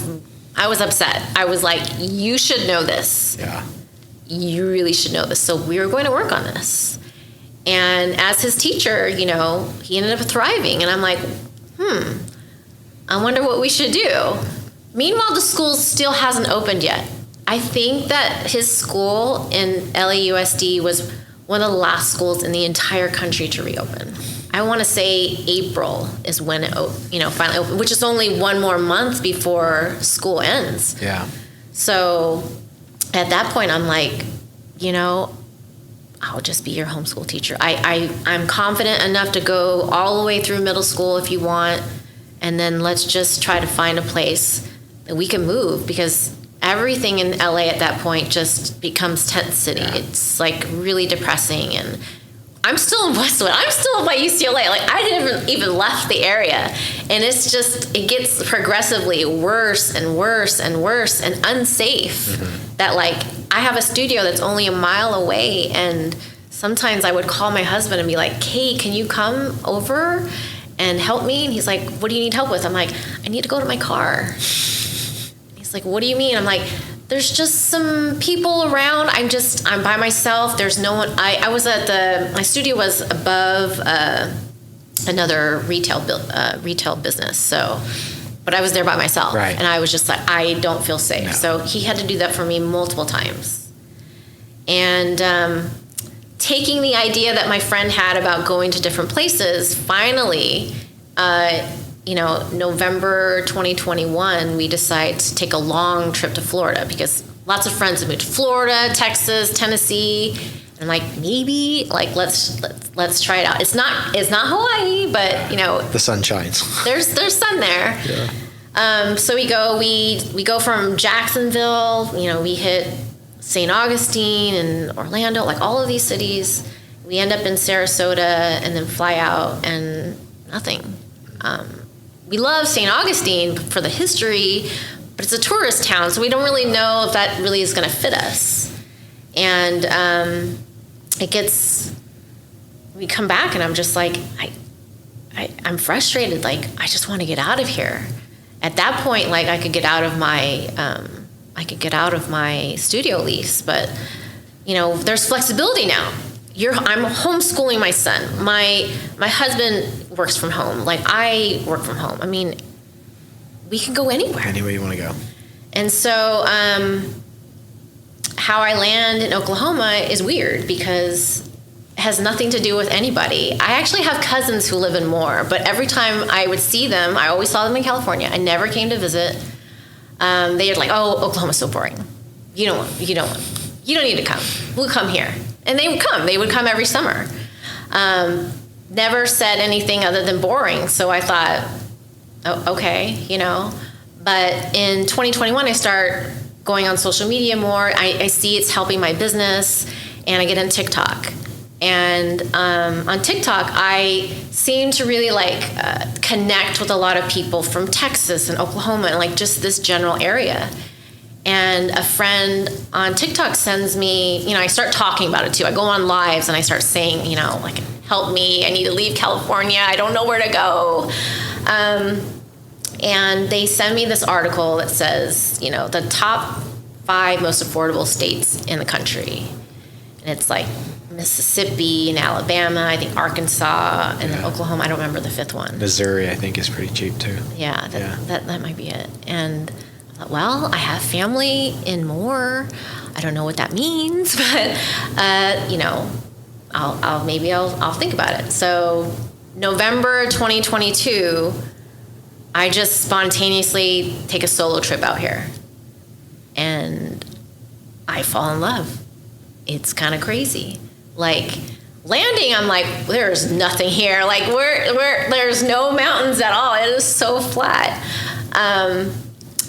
upset. I was like, you should know this.
Yeah.
You really should know this. So we were going to work on this. And as his teacher, he ended up thriving. And I'm like, I wonder what we should do. Meanwhile, the school still hasn't opened yet. I think that his school in LAUSD was one of the last schools in the entire country to reopen. I want to say April is when it finally opened, which is only one more month before school ends.
Yeah.
So at that point, I'm like, I'll just be your homeschool teacher. I'm confident enough to go all the way through middle school if you want, and then let's just try to find a place that we can move, because everything in LA at that point just becomes tent city. Yeah. It's like really depressing. And I'm still in Westwood. I'm still by UCLA. Like, I haven't even left the area. And it gets progressively worse and worse and worse and unsafe. Mm-hmm. That, like, I have a studio that's only a mile away, and sometimes I would call my husband and be like, hey, can you come over and help me? And he's like, what do you need help with? I'm like, I need to go to my car. He's like, what do you mean? I'm like, there's just some people around. I'm by myself. There's no one. I was my studio was above another retail business. So, but I was there by myself.
Right.
And I was just like, I don't feel safe.
No.
So he had to do that for me multiple times. And taking the idea that my friend had about going to different places, finally, November 2021, we decided to take a long trip to Florida, because lots of friends have moved to Florida, Texas, Tennessee. And I'm like, maybe, like, let's try it out. It's not Hawaii, but
the sun shines.
There's sun there.
Yeah.
So we go from Jacksonville. We hit St. Augustine and Orlando, like all of these cities. We end up in Sarasota and then fly out, and nothing. We love St. Augustine for the history, but it's a tourist town, so we don't really know if that really is going to fit us. And we come back, and I'm just like, I'm frustrated. Like, I just want to get out of here. At that point, like, I could get out of my studio lease, but there's flexibility now. I'm homeschooling my son. My husband works from home. Like, I work from home. I mean, we can go anywhere.
Anywhere you want to go.
And so how I land in Oklahoma is weird, because it has nothing to do with anybody. I actually have cousins who live in Moore, but every time I would see them, I always saw them in California. I never came to visit. They were like, oh, Oklahoma's so boring. You don't need to come. We'll come here. And they would come. They would come every summer. Never said anything other than boring. So I thought, oh, okay, But in 2021, I start going on social media more. I see it's helping my business, and I get on TikTok. And on TikTok, I seem to really connect with a lot of people from Texas and Oklahoma and like just this general area. And a friend on TikTok sends me, I start talking about it too. I go on lives and I start saying, like, help me. I need to leave California. I don't know where to go. And they send me this article that says, the top 5 most affordable states in the country. And it's like Mississippi and Alabama, I think Arkansas, and then Oklahoma. I don't remember the 5th one.
Missouri, I think, is pretty cheap too.
Yeah, that might be it. And I thought, well, I have family in Moore. I don't know what that means, but I'll think about it. So November 2022, I just spontaneously take a solo trip out here, and I fall in love. It's kind of crazy. Like landing, I'm like, there's nothing here. Like there's no mountains at all. It is so flat.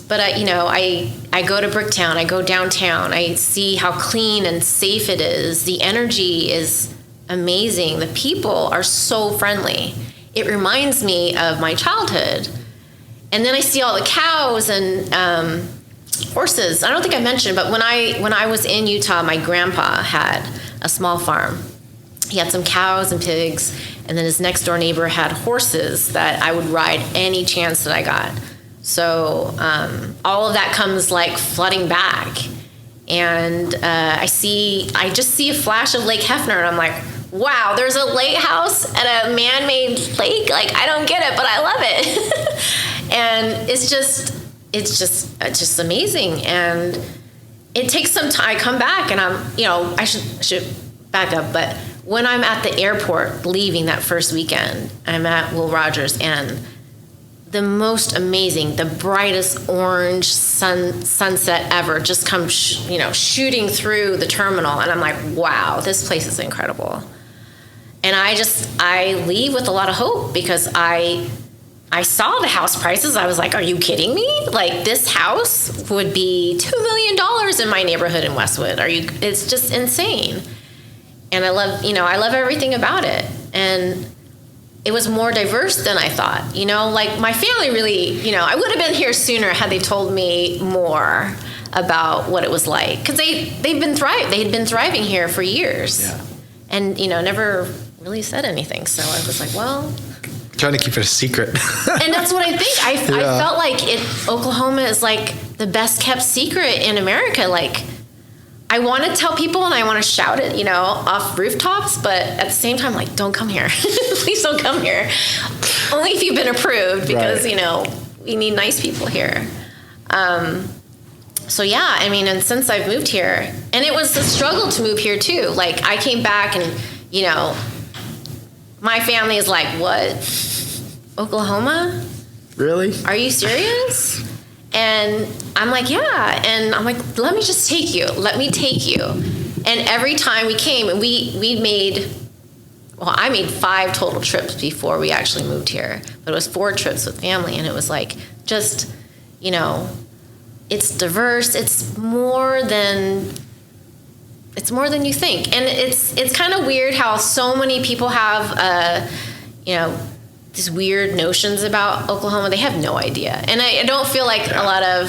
But I go to Bricktown. I go downtown. I see how clean and safe it is. The energy is amazing. The people are so friendly. It reminds me of my childhood. And then I see all the cows and horses. I don't think I mentioned, but when I was in Utah, my grandpa had a small farm. He had some cows and pigs, and then his next door neighbor had horses that I would ride any chance that I got. So all of that comes like flooding back, and I just see a flash of Lake Hefner, and I'm like, wow, there's a lake house at a man-made lake. Like, I don't get it, but I love it. And it's just amazing. And it takes some time. I come back, and I should back up, but when I'm at the airport leaving that first weekend, I'm at Will Rogers, and the most amazing, the brightest orange sunset ever just comes, shooting through the terminal. And I'm like, wow, this place is incredible. And I leave with a lot of hope, because I saw the house prices. I was like, are you kidding me? Like, this house would be $2 million in my neighborhood in Westwood. It's just insane. And I love everything about it. And it was more diverse than I thought. Like, my family really, I would have been here sooner had they told me more about what it was like. Because they had been thriving here for years.
Yeah.
And, never really said anything. So I was like, well,
trying to keep it a secret.
And that's what I think. I felt like Oklahoma is like the best kept secret in America. Like, I want to tell people and I want to shout it, off rooftops, but at the same time, like, don't come here. Please don't come here. Only if you've been approved, because,
right.
We need nice people here. So yeah, and since I've moved here, and it was a struggle to move here too. Like, I came back and, my family is like, what? Oklahoma?
Really?
Are you serious? And I'm like, yeah. And I'm like, let me just take you. Let me take you. And every time we came, and I made 5 total trips before we actually moved here. But it was 4 trips with family. And it was like, just, it's diverse. It's more than you think. And it's kind of weird how so many people have, these weird notions about Oklahoma. They have no idea. And I don't feel like a lot of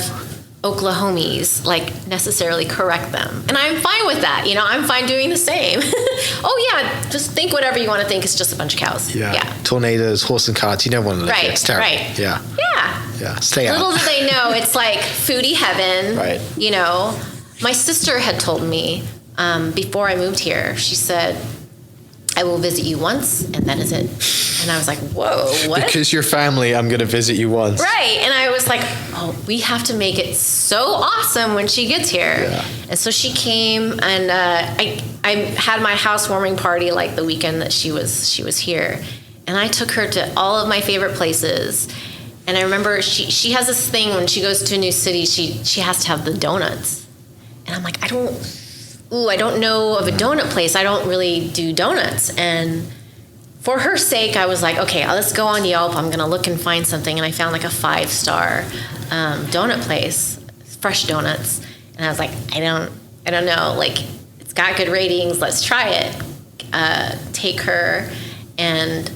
Oklahomies like necessarily correct them. And I'm fine with that. I'm fine doing the same. Oh yeah, just think whatever you want to think. It's just a bunch of cows.
Yeah. Tornadoes, horse and carts. You don't want to live
right,
here. It's terrible.
Right.
Yeah.
Yeah.
Stay out.
Little do they know, it's like foodie heaven.
Right.
My sister had told me before I moved here, she said, I will visit you once, and that is it. And I was like, whoa, what?
Because you're family, I'm going to visit you once.
Right. And I was like, oh, we have to make it so awesome when she gets here.
Yeah.
And so she came, and I had my housewarming party like the weekend that she was here. And I took her to all of my favorite places. And I remember she has this thing when she goes to a new city, she has to have the donuts. And I'm like, I don't know of a donut place. I don't really do donuts. And for her sake, I was like, okay, let's go on Yelp. I'm going to look and find something. And I found like a 5-star donut place, fresh donuts. And I was like, I don't know. Like, it's got good ratings. Let's try it. Take her. And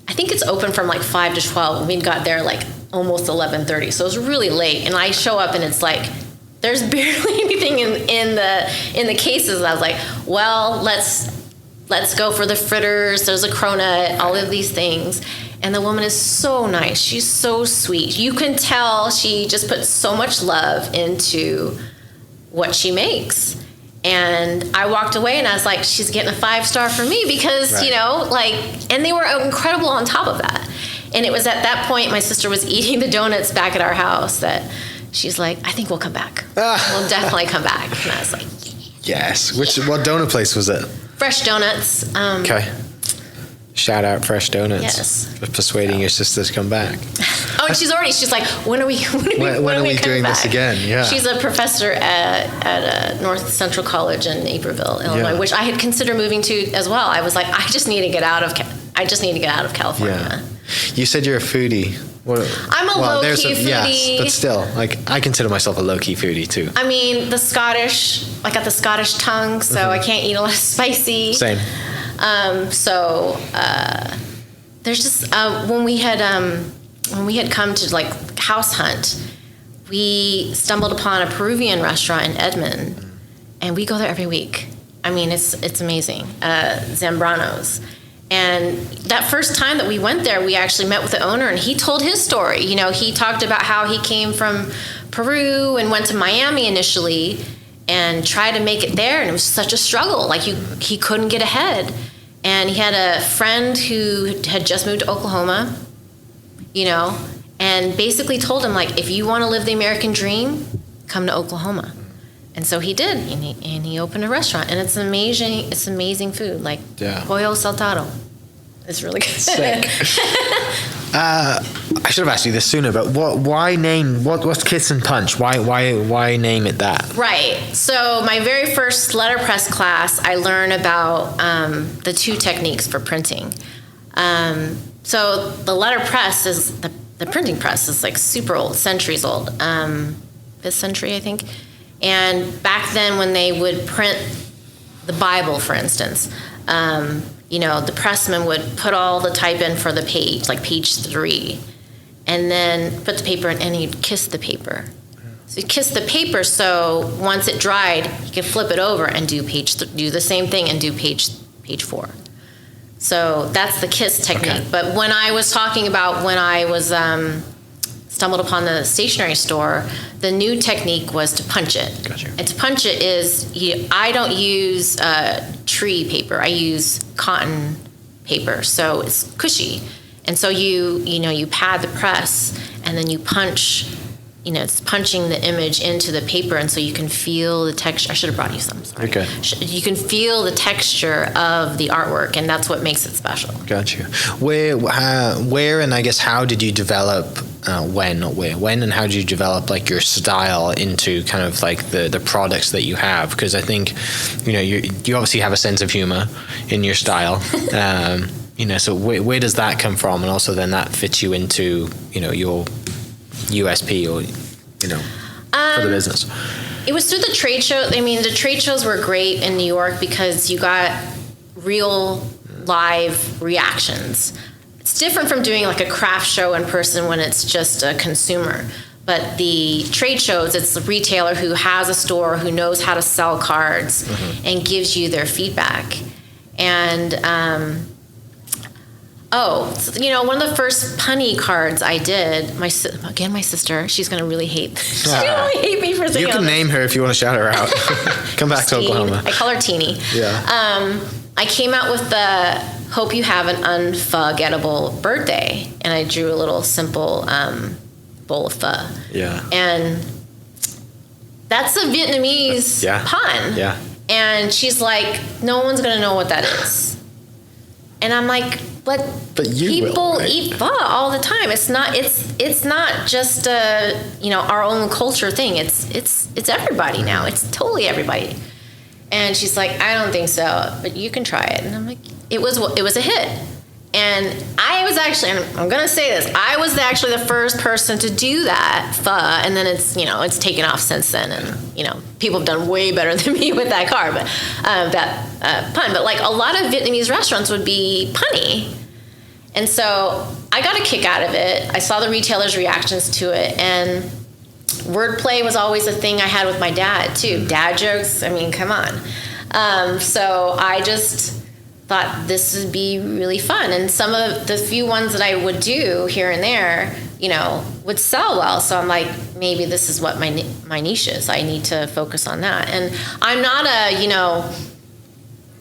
I think it's open from like 5 to 12. We got there like almost 11:30. So it was really late. And I show up and it's like, there's barely anything in the cases. And I was like, well, let's go for the fritters. There's a cronut, all of these things. And the woman is so nice. She's so sweet. You can tell she just puts so much love into what she makes. And I walked away and I was like, she's getting a 5-star for me because, right. And they were incredible on top of that. And it was at that point my sister was eating the donuts back at our house that she's like, I think we'll come back. We'll definitely come back. And I was like,
Yes. What donut place was it?
Fresh Donuts.
Okay. Shout out Fresh Donuts.
Yes.
For persuading your sister to come back.
Oh, and she's like, when are we
doing
coming
this
back?
again? Yeah.
She's a professor at North Central College in Naperville, Illinois,
Yeah.
which I had considered moving to as well. I was like, I just need to get out of California.
Yeah. You said you're a foodie.
I'm a low-key foodie.
Yes, but still, like, I consider myself a low-key foodie too.
I mean, I got the Scottish tongue, so I can't eat a lot of spicy.
Same.
There's just when we had come to like house hunt, we stumbled upon a Peruvian restaurant in Edmond, and we go there every week. I mean, it's amazing. Zambrano's. And that first time that we went there, we actually met with the owner, and he told his story. You know, he talked about how he came from Peru and went to Miami initially and tried to make it there, and it was such a struggle. Like, he couldn't get ahead. And he had a friend who had just moved to Oklahoma, you know, and basically told him, like, if you want to live the American dream, come to Oklahoma. And so he did, and he opened a restaurant, and it's amazing. It's amazing food, like pollo saltado. It's really good.
Sick. I should have asked you this sooner, but what's Kiss and Punch? Why name it that?
Right. So my very first letterpress class, I learned about the two techniques for printing. So the letterpress is the printing press is like super old, centuries old, 5th century, I think. And back then, when they would print the Bible, for instance, you know, the pressman would put all the type in for the page, like page 3, and then put the paper in, and he'd kiss the paper. So he'd kiss the paper, so once it dried, he could flip it over and do the same thing and do page 4. So that's the kiss technique. Okay. But when I was talking about when I was stumbled upon the stationery store, the new technique was to punch it.
Gotcha. And
to punch it is, I don't use tree paper. I use cotton paper, so it's cushy. And so you pad the press, and then you punch. You know, it's punching the image into the paper, and so you can feel the texture. I should have brought you some. Sorry.
Okay.
You can feel the texture of the artwork, and that's what makes it special.
Got you. Where, and I guess how did you develop? When and how did you develop like your style into kind of like the products that you have? Because I think, you know, you obviously have a sense of humor in your style. You know, so where does that come from? And also then that fits you into, you know, your USP or, you know, for the business.
It was through the trade show. I mean, the trade shows were great in New York because you got real live reactions. It's different from doing like a craft show in person when it's just a consumer. But the trade shows, it's the retailer who has a store, who knows how to sell cards, and gives you their feedback. And you know, one of the first punny cards I did, my sister, she's going to really hate she's going to really hate me for saying
You can name her if you want to shout her out. Come back to Oklahoma.
I call her Teeny.
Yeah.
I came out with the hope you have an unforgettable birthday, and I drew a little simple bowl of pho.
Yeah.
And that's a Vietnamese pun.
Yeah.
And she's like, no one's going to know what that is. And I'm like, but people eat pho all the time. It's not just our own culture thing. It's everybody now. It's totally everybody. And she's like, I don't think so, but you can try it. And I'm like, it was a hit. And I was actually, and I'm gonna say this, I was actually the first person to do that pho, and then it's taken off since then, and people have done way better than me with that card, but that pun. But like a lot of Vietnamese restaurants would be punny, and so I got a kick out of it. I saw the retailers' reactions to it, and wordplay was always a thing I had with my dad too. Dad jokes, I mean, come on. So I just thought this would be really fun, and some of the few ones that I would do here and there, would sell well. So I'm like, maybe this is what my niche is. I need to focus on that. And I'm not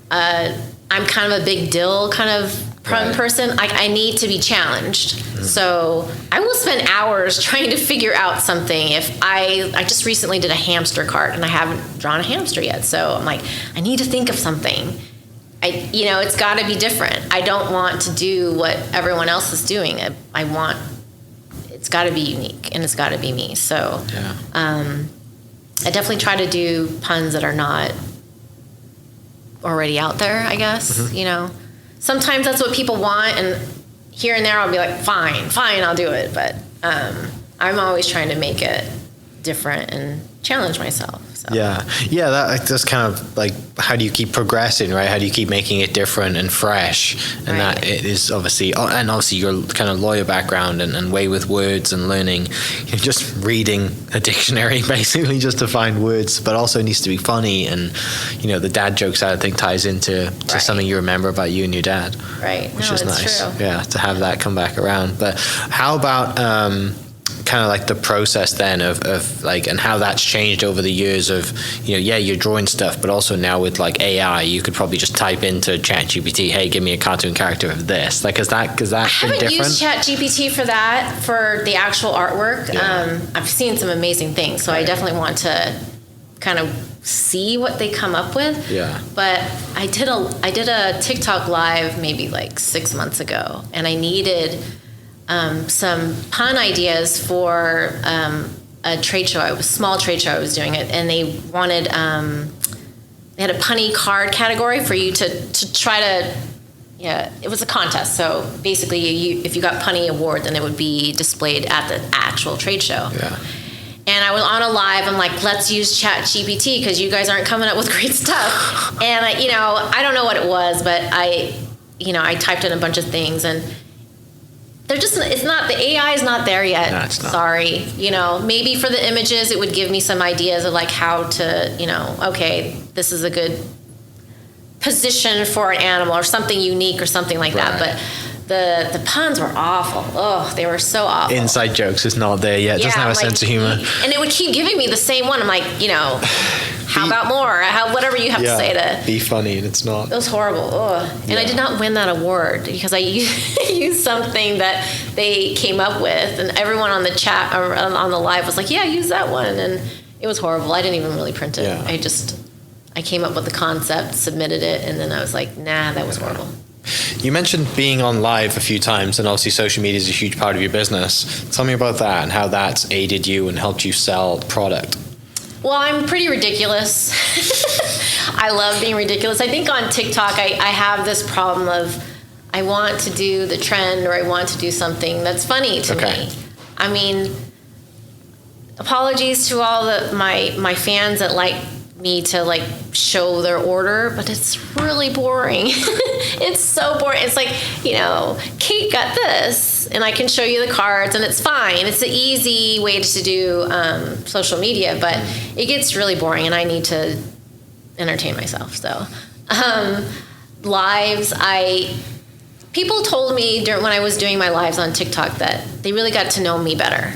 I'm kind of a big dill kind of pun person, I need to be challenged. So I will spend hours trying to figure out something. If I just recently did a hamster cart and I haven't drawn a hamster yet. So I'm like, I need to think of something. It's got to be different. I don't want to do what everyone else is doing. It's got to be unique and it's got to be me. So I definitely try to do puns that are not already out there, I guess. Sometimes that's what people want, and here and there I'll be like, fine, I'll do it. But I'm always trying to make it different and challenge myself. So.
That's kind of like, how do you keep progressing, right? How do you keep making it different and fresh? And that it is obviously your kind of lawyer background and way with words and learning, just reading a dictionary basically just to find words, but also it needs to be funny, and the dad joke side, I think, ties into something you remember about you and your dad, which is nice. True. To have that come back around. But how about kind of like the process then of like, and how that's changed over the years of, you're drawing stuff, but also now with like AI, you could probably just type into ChatGPT, hey, give me a cartoon character of this. Like, has that been different?
I haven't used ChatGPT for that, for the actual artwork. I've seen some amazing things, so I definitely want to kind of see what they come up with. But I did a TikTok live maybe like 6 months ago, and I needed some pun ideas for a trade show. It was a small trade show I was doing it, and they wanted they had a punny card category for you to try to. It was a contest. So basically, if you got punny award, then it would be displayed at the actual trade show. And I was on a live. I'm like, let's use ChatGPT because you guys aren't coming up with great stuff. And I don't know what it was, but I typed in a bunch of things, and they're just, it's not, the AI is not there yet.
No, it's not.
Sorry. Maybe for the images, it would give me some ideas of like how to, okay, this is a good position for an animal or something unique or something like that. But the puns were awful. Oh, they were so awful.
Inside jokes is not there yet. It doesn't have a sense of humor.
And it would keep giving me the same one. I'm like, how about more? Whatever you have to say to
be funny, and it's not.
It was horrible. And I did not win that award because I used something that they came up with, and everyone on the chat or on the live was like, yeah, use that one. And it was horrible. I didn't even really print it. I came up with the concept, submitted it, and then I was like, nah, that was horrible.
You mentioned being on live a few times, and obviously social media is a huge part of your business. Tell me about that and how that's aided you and helped you sell product.
Well, I'm pretty ridiculous. I love being ridiculous. I think on TikTok, I have this problem of I want to do the trend, or I want to do something that's funny to me. I mean, apologies to all my fans that like me to like show their order, but it's really boring. It's so boring. It's like, Kate got this, and I can show you the cards, and it's fine. It's an easy way to do social media, but it gets really boring, and I need to entertain myself. So lives, people told me when I was doing my lives on TikTok that they really got to know me better.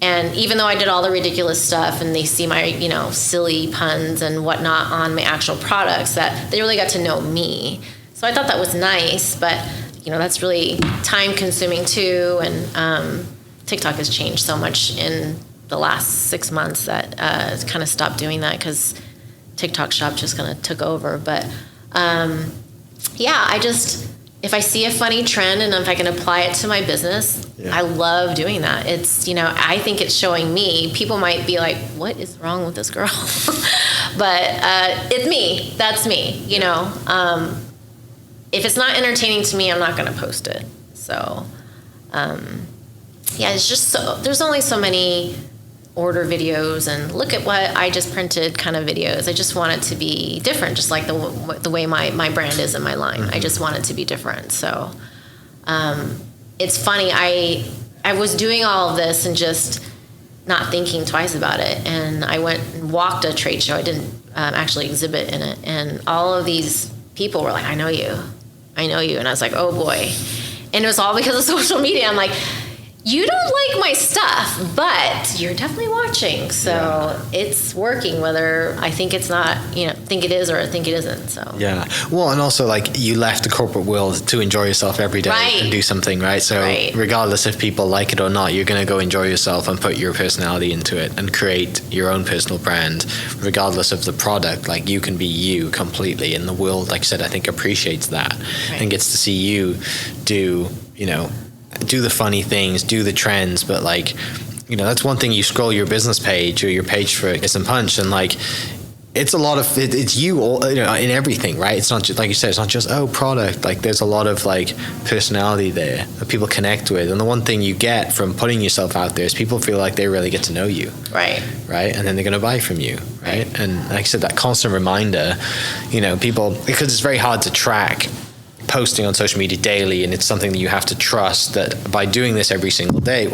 And even though I did all the ridiculous stuff, and they see my, silly puns and whatnot on my actual products, that they really got to know me. So I thought that was nice, but, that's really time consuming too. And TikTok has changed so much in the last 6 months that I kind of stopped doing that because TikTok Shop just kind of took over. But if I see a funny trend and if I can apply it to my business, I love doing that. It's, I think it's showing me. People might be like, what is wrong with this girl? But it's me. That's me, If it's not entertaining to me, I'm not going to post it. So, it's just there's only so many order videos, and look at what I just printed kind of videos. I just want it to be different, just like the way my brand is in my line. I just want it to be different. So it's funny. I was doing all of this and just not thinking twice about it. And I went and walked a trade show. I didn't actually exhibit in it. And all of these people were like, I know you. And I was like, oh boy. And it was all because of social media. I'm like, you don't like my stuff, but you're definitely watching. So it's working, whether I think it's not, think it is or I think it isn't. So
yeah. Well, and also like you left the corporate world to enjoy yourself every day and do something, right? So regardless if people like it or not, you're going to go enjoy yourself and put your personality into it and create your own personal brand, regardless of the product. Like you can be you completely, and the world, like I said, I think appreciates that and gets to see you do the funny things, do the trends, but like, that's one thing. You scroll your business page or your page for Kiss and Punch, and like, it's a lot of it's you all in everything, right? It's not just, like you said, it's not just product. Like there's a lot of like personality there that people connect with, and the one thing you get from putting yourself out there is people feel like they really get to know you, right, and then they're going to buy from you, right? And like I said, that constant reminder, people, because it's very hard to track posting on social media daily, and it's something that you have to trust that by doing this every single day,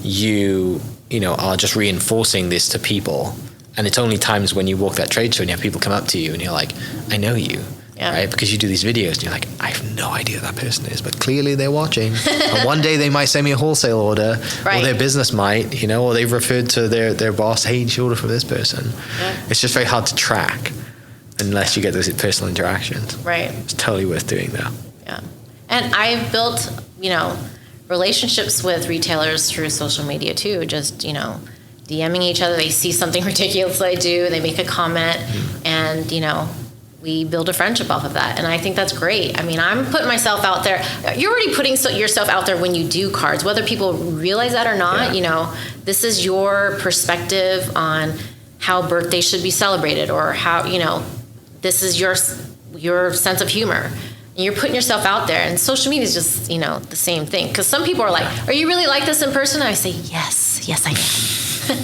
you are just reinforcing this to people. And it's only times when you walk that trade show and you have people come up to you and you're like, I know you, right? Because you do these videos and you're like, I have no idea who that person is, but clearly they're watching. And one day they might send me a wholesale order, or their business might, or they've referred to their boss, hey, you should order from this person. It's just very hard to track unless you get those personal interactions. Right. It's totally worth doing though.
Yeah. And I've built, relationships with retailers through social media too. Just, DMing each other. They see something ridiculous I do, they make a comment, and, we build a friendship off of that. And I think that's great. I mean, I'm putting myself out there. You're already putting yourself out there when you do cards, whether people realize that or not. This is your perspective on how birthday should be celebrated, or how, this is your sense of humor. And you're putting yourself out there, and social media is just, the same thing. Because some people are like, are you really like this in person? And I say, yes, I am.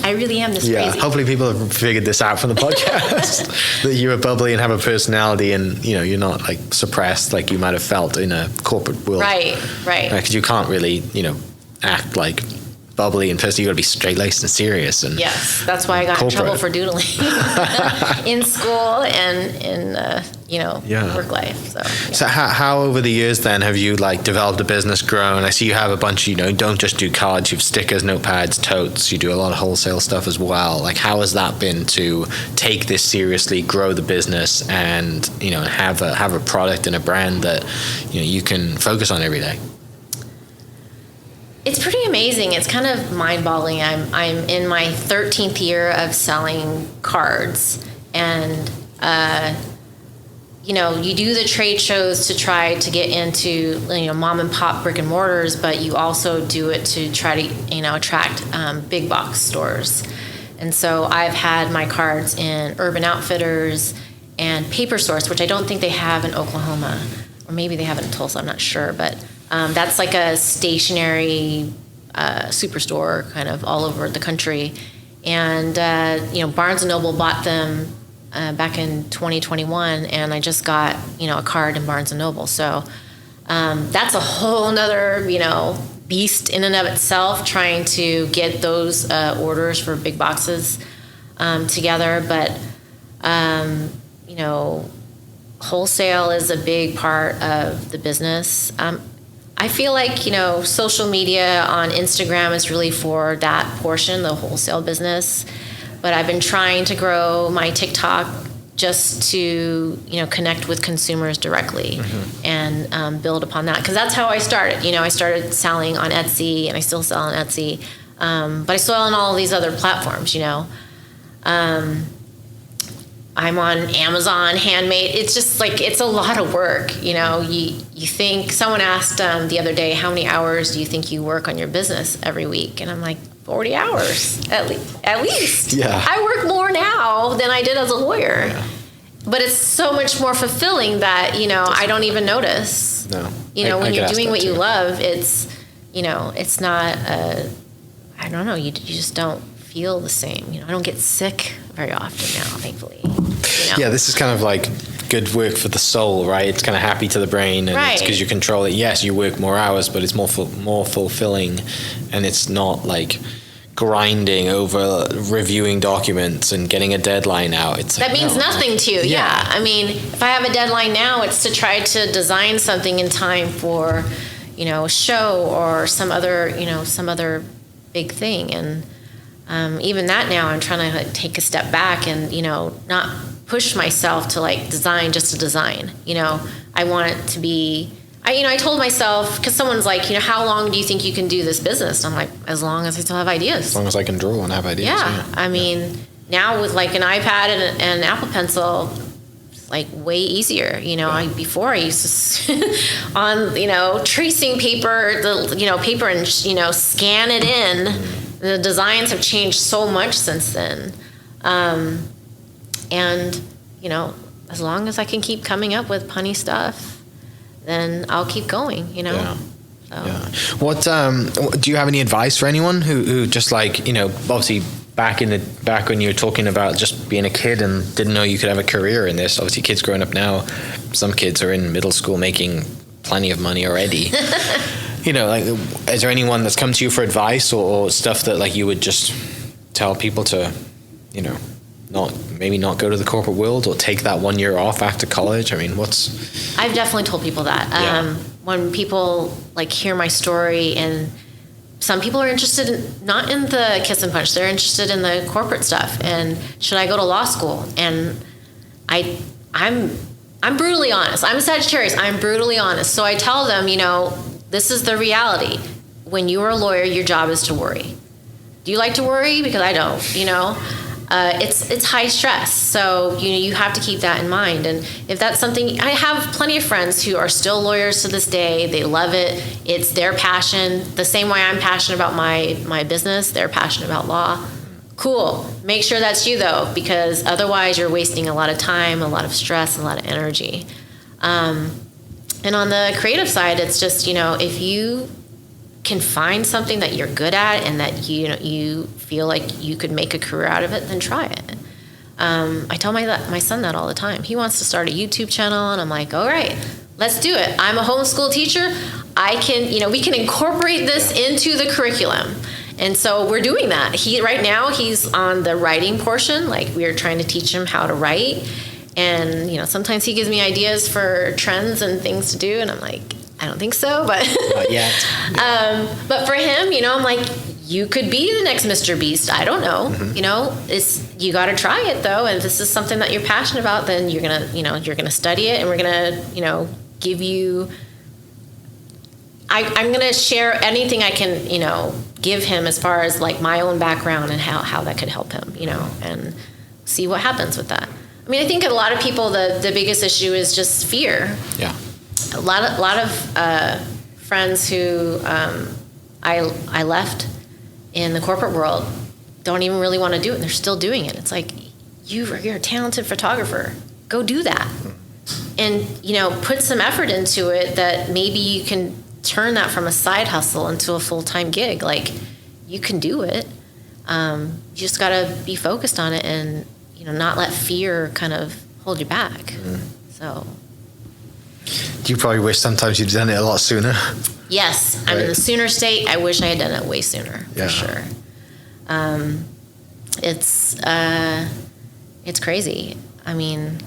I really am this crazy.
Hopefully people have figured this out from the podcast, that you are bubbly and have a personality, and, you're not like suppressed like you might have felt in a corporate world. Right. Because you can't really, act like bubbly in person. You got to be straight-laced and serious. And
yes, that's why I got in trouble for doodling in school and in work life. So
how over the years then have you like developed a business, grown? I see you have a bunch. You don't just do cards. You have stickers, notepads, totes. You do a lot of wholesale stuff as well. Like how has that been to take this seriously, grow the business, and have a product and a brand that you can focus on every day?
It's pretty amazing. It's kind of mind-boggling. I'm in my 13th year of selling cards, and you do the trade shows to try to get into mom and pop brick and mortars, but you also do it to try to attract big box stores. And so I've had my cards in Urban Outfitters and Paper Source, which I don't think they have in Oklahoma, or maybe they have it in Tulsa. I'm not sure, but. That's like a stationary superstore kind of all over the country. And, Barnes & Noble bought them back in 2021, and I just got, a card in Barnes & Noble. So that's a whole nother, beast in and of itself, trying to get those orders for big boxes together. But, wholesale is a big part of the business. I feel like, social media on Instagram is really for that portion, the wholesale business. But I've been trying to grow my TikTok just to, connect with consumers directly and build upon that. Because that's how I started. I started selling on Etsy, and I still sell on Etsy. But I sell on all these other platforms, I'm on Amazon, Handmade. It's just like, it's a lot of work. You think, someone asked the other day, how many hours do you think you work on your business every week? And I'm like, 40 hours at least. Yeah. I work more now than I did as a lawyer. Yeah. But it's so much more fulfilling that, I don't even notice. No. When you're doing what you love, it's, it's not, I don't know, you just don't feel the same. I don't get sick very often now, thankfully.
Yeah, this is kind of like good work for the soul, right? It's kind of happy to the brain, and it's because you control it. Yes, you work more hours, but it's more fulfilling, and it's not like grinding over reviewing documents and getting a deadline out. It's
that means nothing to you. Yeah. I mean, if I have a deadline now, it's to try to design something in time for, a show or some other big thing. And even that now, I'm trying to like, take a step back and, not push myself to like design just to design. I want it to be, I told myself, because someone's like, how long do you think you can do this business? I'm like, as long as I still have ideas.
As long as I can draw and have ideas.
Yeah. I mean, now with like an iPad and an Apple Pencil, it's like way easier. Before I used to on, tracing paper, paper and, scan it in. The designs have changed so much since then. And, as long as I can keep coming up with punny stuff, then I'll keep going,
Yeah.
So.
Yeah. What do you have any advice for anyone who just like, obviously back when you were talking about just being a kid and didn't know you could have a career in this? Obviously kids growing up now, some kids are in middle school making plenty of money already. Like, is there anyone that's come to you for advice or stuff that like you would just tell people to, not go to the corporate world or take that 1 year off after college? I mean,
I've definitely told people that. When people like hear my story, and some people are interested not in the kiss and punch, they're interested in the corporate stuff. And should I go to law school? And I'm brutally honest. I'm a Sagittarius. I'm brutally honest. So I tell them, this is the reality. When you are a lawyer, your job is to worry. Do you like to worry? Because I don't, it's high stress. So, you have to keep that in mind. And if that's something, I have plenty of friends who are still lawyers to this day. They love it. It's their passion. The same way I'm passionate about my business, they're passionate about law. Cool. Make sure that's you though, because otherwise you're wasting a lot of time, a lot of stress, a lot of energy. And on the creative side, it's just, if you can find something that you're good at and that you feel like you could make a career out of it, then try it. I tell my son that all the time. He wants to start a YouTube channel, and I'm like, all right, let's do it. I'm a homeschool teacher. I can, we can incorporate this into the curriculum. And so we're doing that. Right now he's on the writing portion. Like, we're trying to teach him how to write. And, sometimes he gives me ideas for trends and things to do, and I'm like, I don't think so, but
not yet.
But for him, I'm like, you could be the next Mr. Beast. I don't know.
Mm-hmm.
You got to try it though. And if this is something that you're passionate about, then you're gonna study it, and we're gonna, give you. I'm gonna share anything I can, give him as far as like my own background and how that could help him, and see what happens with that. I mean, I think a lot of people, the biggest issue is just fear.
Yeah.
A lot of friends who I left in the corporate world don't even really want to do it, and they're still doing it. It's like, you're a talented photographer. Go do that. And, put some effort into it that maybe you can turn that from a side hustle into a full-time gig. Like, you can do it. You just got to be focused on it and, not let fear kind of hold you back. So...
Do you probably wish sometimes you'd done it a lot sooner?
Yes, I'm in the sooner state. I wish I had done it way sooner, for sure. It's crazy. I mean,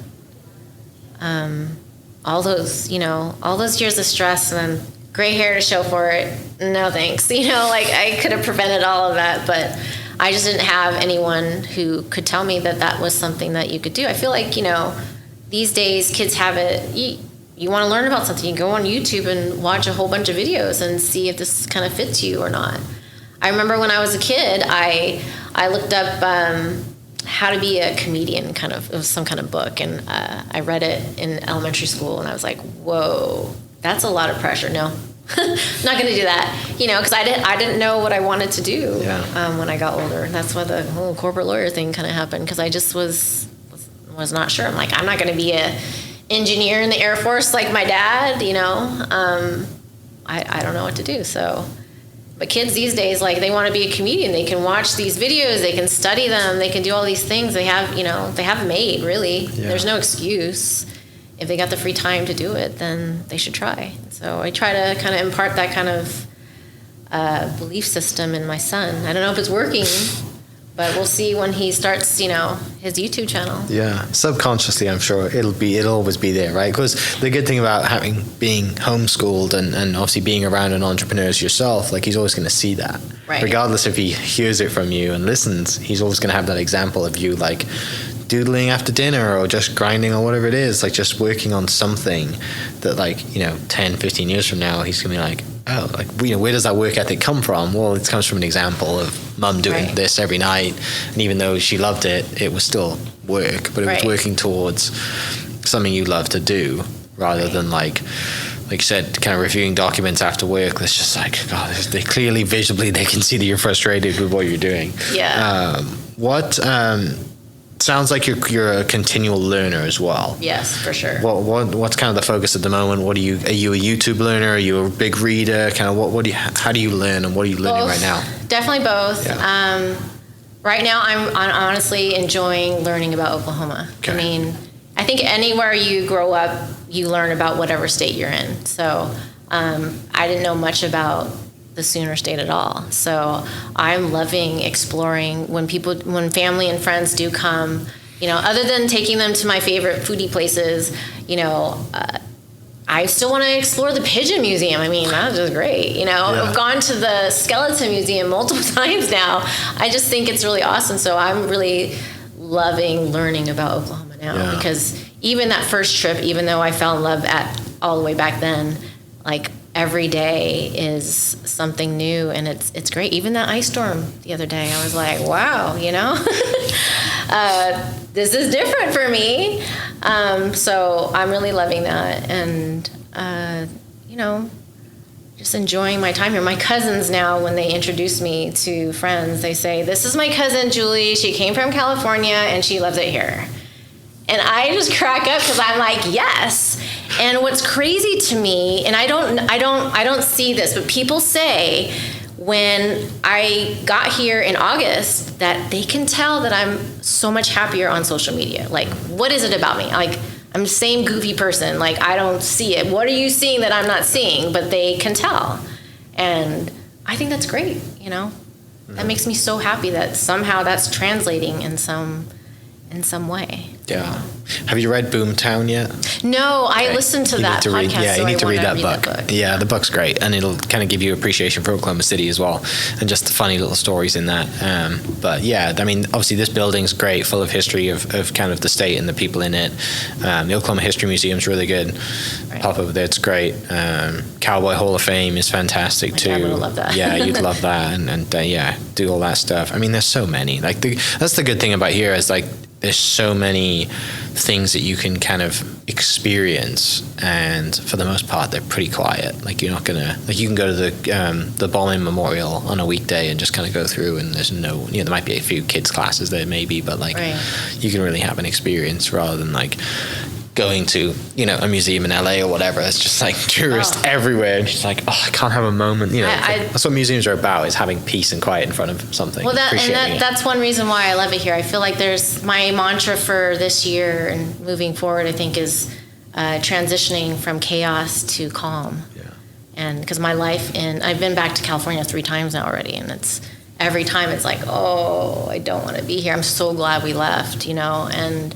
all those years of stress and then gray hair to show for it. No thanks. Like, I could have prevented all of that, but I just didn't have anyone who could tell me that was something that you could do. I feel like, these days kids have it. You want to learn about something, you go on YouTube and watch a whole bunch of videos and see if this kind of fits you or not. I remember when I was a kid, I looked up how to be a comedian, it was some kind of book, and I read it in elementary school, and I was like, whoa, that's a lot of pressure. No, not going to do that, because I didn't know what I wanted to do when I got older. That's why the whole corporate lawyer thing kind of happened, because I just was not sure. I'm like, I'm not going to be a engineer in the Air Force like my dad, I don't know what to do. So, but kids these days, like, they want to be a comedian. They can watch these videos, they can study them, they can do all these things. They have it made, really. Yeah. There's no excuse. If they got the free time to do it, then they should try. So I try to kind of impart that kind of belief system in my son. I don't know if it's working, But we'll see when he starts, his YouTube channel.
Yeah, subconsciously, I'm sure it'll always be there, right? Because the good thing about being homeschooled and obviously being around an entrepreneur as yourself, like he's always going to see that,
right?
Regardless if he hears it from you and listens, he's always going to have that example of you, like doodling after dinner or just grinding or whatever it is, like just working on something that, like 10, 15 years from now, he's going to be like, oh, like where does that work ethic come from? Well, it comes from an example of mum doing this every night, and even though she loved it, it was still work, but it was working towards something you love to do, rather than like you said, kind of reviewing documents after work. That's just like, God, they clearly visibly they can see that you're frustrated with what you're doing.
Yeah.
Sounds like you're a continual learner as well.
Yes, for sure.
What's kind of the focus at the moment? Are you a YouTube learner? Are you a big reader? Kind of how do you learn, and what are you learning right now?
Definitely both.
Yeah.
Right now, I'm honestly enjoying learning about Oklahoma.
Okay.
I mean, I think anywhere you grow up, you learn about whatever state you're in. So I didn't know much about the Sooner State at all. So I'm loving exploring when family and friends do come, other than taking them to my favorite foodie places, I still want to explore the Pigeon Museum. I mean, that was just great. I've gone to the Skeleton Museum multiple times now. I just think it's really awesome. So I'm really loving learning about Oklahoma now, because even that first trip, even though I fell in love all the way back then, like, every day is something new, and it's great. Even that ice storm the other day, I was like, wow, this is different for me. So I'm really loving that, and just enjoying my time here. My cousins now, when they introduce me to friends, they say, "This is my cousin Julie. She came from California and she loves it here." And I just crack up because I'm like, yes. And what's crazy to me, and I don't see this, but people say when I got here in August that they can tell that I'm so much happier on social media. Like, what is it about me? Like, I'm the same goofy person. Like, I don't see it. What are you seeing that I'm not seeing? But they can tell. And I think that's great, That makes me so happy that somehow that's translating in some way.
Yeah. Have you read Boomtown yet?
No, I listened to that podcast.
You need to read that book. Yeah, the book's great, and it'll kind of give you appreciation for Oklahoma City as well, and just the funny little stories in that. But yeah, I mean, obviously this building's great, full of history of kind of the state and the people in it. The Oklahoma History Museum's really good. Right. Pop over there, it's great. Cowboy Hall of Fame is fantastic too.
I would love that.
Yeah, you'd love that, and do all that stuff. I mean, there's so many. Like that's the good thing about here is like, there's so many things that you can kind of experience, and for the most part they're pretty quiet. Like, you're not gonna, like, you can go to the bombing memorial on a weekday and just kind of go through, and there's no, there might be a few kids classes there maybe, but like you can really have an experience rather than like going to a museum in LA or whatever. It's just like tourists everywhere, and she's like, oh, I can't have a moment. That's what museums are about, is having peace and quiet in front of something.
Well, that's one reason why I love it here. I feel like there's my mantra for this year and moving forward, I think, is transitioning from chaos to calm. Yeah. And because my life I've been back to California 3 times now already, and it's every time it's like, oh, I don't want to be here. I'm so glad we left, and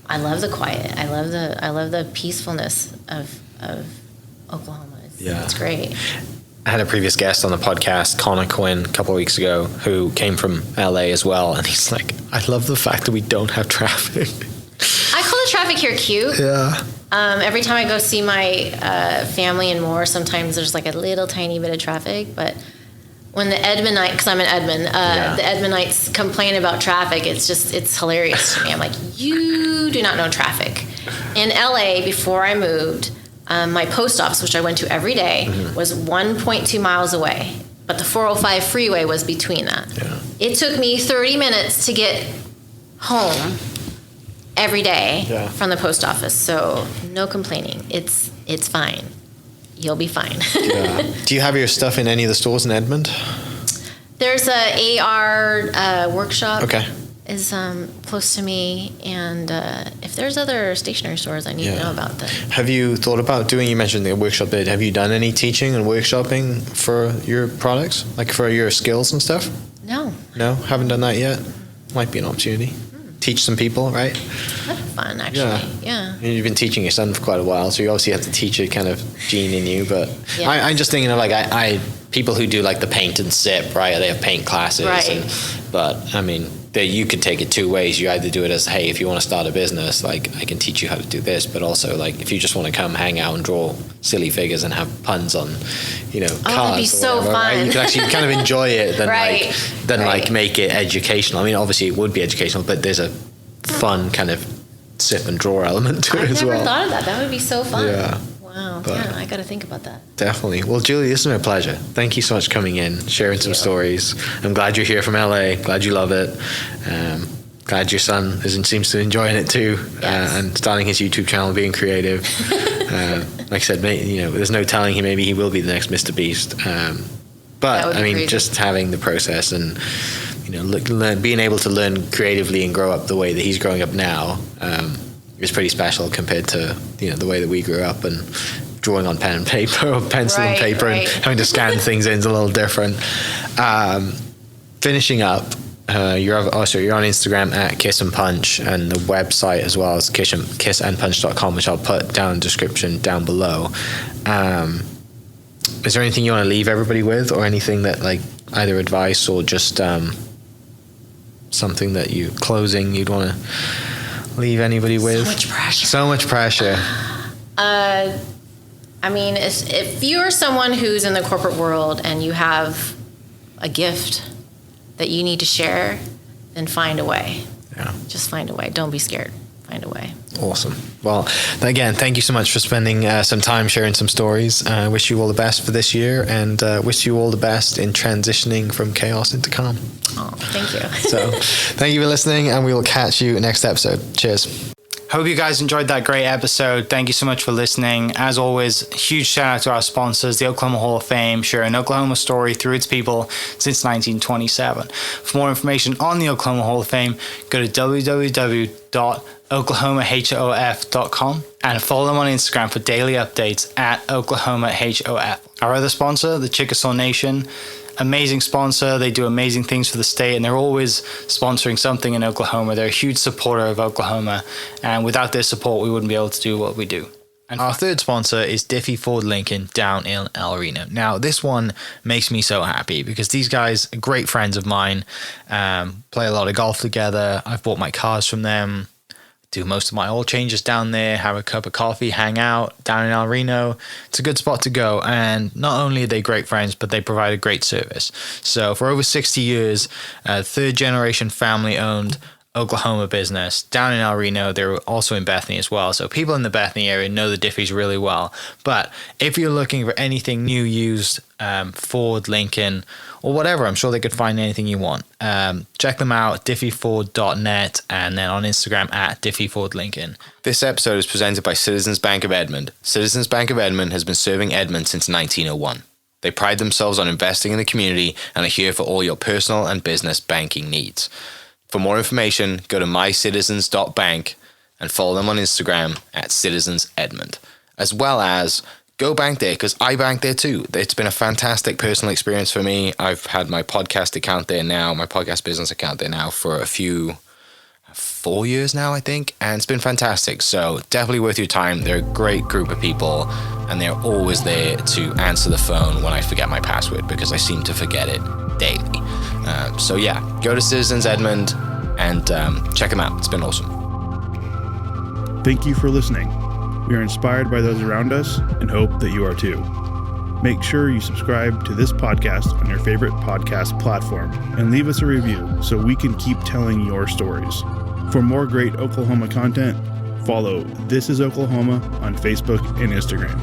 I love the quiet. I love the peacefulness of Oklahoma. It's great.
I had a previous guest on the podcast, Connor Quinn, a couple of weeks ago, who came from LA as well, and he's like, I love the fact that we don't have traffic.
I call the traffic here cute. Yeah. Every time I go see my family and more, sometimes there's like a little tiny bit of traffic, but when the Edmondites, because I'm in Edmond, the Edmondites complain about traffic, it's hilarious to me. I'm like, you do not know traffic. In LA, before I moved, my post office, which I went to every day, was 1.2 miles away. But the 405 freeway was between that. Yeah. It took me 30 minutes to get home every day from the post office. So no complaining. It's fine. You'll be fine.
Do you have your stuff in any of the stores in Edmond?
There's a AR workshop.
Okay.
Is close to me, and if there's other stationery stores I need to know about that.
Have you thought about doing? You mentioned the workshop bit. Have you done any teaching and workshopping for your products, like for your skills and stuff?
No.
No, haven't done that yet. Might be an opportunity. Teach some people, right?
That'd be fun, actually. Yeah.
You've been teaching your son for quite a while, so you obviously have the teacher kind of gene in you. But
Yeah.
I'm just thinking of like I people who do like the paint and sip, right? They have paint classes,
Right.
but I mean, you could take it two ways. You either do it as, hey, if you want to start a business, like I can teach you how to do this, but also like if you just want to come hang out and draw silly figures and have puns on, cars.
that'd be
or
so
whatever, right?
fun.
You can actually kind of enjoy it than
Right.
like make it educational. I mean, obviously it would be educational, but there's a fun kind of sip and draw element to it
I've
as
never
well.
thought of that. That would be so fun.
Yeah.
Wow.
But-
Yeah, I got to think about that.
Definitely. Well, Julie, this has been a pleasure. Thank you so much for coming in, sharing some stories. I'm glad you're here from LA. Glad you love it. Glad your son seems to be enjoying it too,
Yes.
and starting his YouTube channel, being creative. Like I said, there's no telling maybe he will be the next Mr. Beast.
That
But
would
I
be
mean,
crazy.
just having the process and being able to learn creatively and grow up the way that he's growing up now is pretty special compared to the way that we grew up, and drawing on pen and paper or pencil and
Right,
paper
right.
and having to scan things in is a little different. Finishing up, you're on Instagram at Kiss and Punch, and the website as well as kissandpunch.com, which I'll put down in the description down below. Is there anything you want to leave everybody with, or anything that like either advice or just something that you'd want to leave anybody with?
So much pressure.
So much pressure.
I mean, if you're someone who's in the corporate world and you have a gift that you need to share, then find a way.
Yeah.
Just find a way. Don't be scared. Find a way.
Awesome. Well, again, thank you so much for spending some time sharing some stories. I wish you all the best for this year, and wish you all the best in transitioning from chaos into calm.
Oh, thank you.
So thank you for listening, and we will catch you next episode. Cheers.
Hope you guys enjoyed that great episode. Thank you so much for listening. As always, huge shout out to our sponsors, the Oklahoma Hall of Fame, sharing Oklahoma story through its people since 1927. For more information on the Oklahoma Hall of Fame, go to www.oklahomahof.com and follow them on Instagram for daily updates at oklahomahof. Our other sponsor, the Chickasaw Nation, amazing sponsor. They do amazing things for the state, and they're always sponsoring something in Oklahoma. They're a huge supporter of Oklahoma, and without their support, we wouldn't be able to do what we do. And our third sponsor is Diffie Ford Lincoln down in El Reno. Now, this one makes me so happy because these guys are great friends of mine, play a lot of golf together. I've bought my cars from them, do most of my oil changes down there, have a cup of coffee, hang out down in El Reno. It's a good spot to go. And not only are they great friends, but they provide a great service. So for over 60 years, third generation family owned Oklahoma business down in El Reno. They're also in Bethany as well. So people in the Bethany area know the Diffies really well. But if you're looking for anything new, used, Ford, Lincoln, or whatever, I'm sure they could find anything you want. Check them out, diffieford.net, and then on Instagram at diffiefordlincoln. This episode is presented by Citizens Bank of Edmond. Citizens Bank of Edmond has been serving Edmond since 1901. They pride themselves on investing in the community and are here for all your personal and business banking needs. For more information, go to mycitizens.bank and follow them on Instagram at citizensedmond, as well as go bank there, because I bank there too. It's been a fantastic personal experience for me. I've had my podcast account there now, my podcast business account there now for 4 years now, I think, and it's been fantastic. So definitely worth your time. They're a great group of people, and they're always there to answer the phone when I forget my password, because I seem to forget it daily. So yeah, go to Citizens Edmond and check them out. It's been awesome.
Thank you for listening. We are inspired by those around us and hope that you are too. Make sure you subscribe to this podcast on your favorite podcast platform and leave us a review so we can keep telling your stories. For more great Oklahoma content, follow This Is Oklahoma on Facebook and Instagram.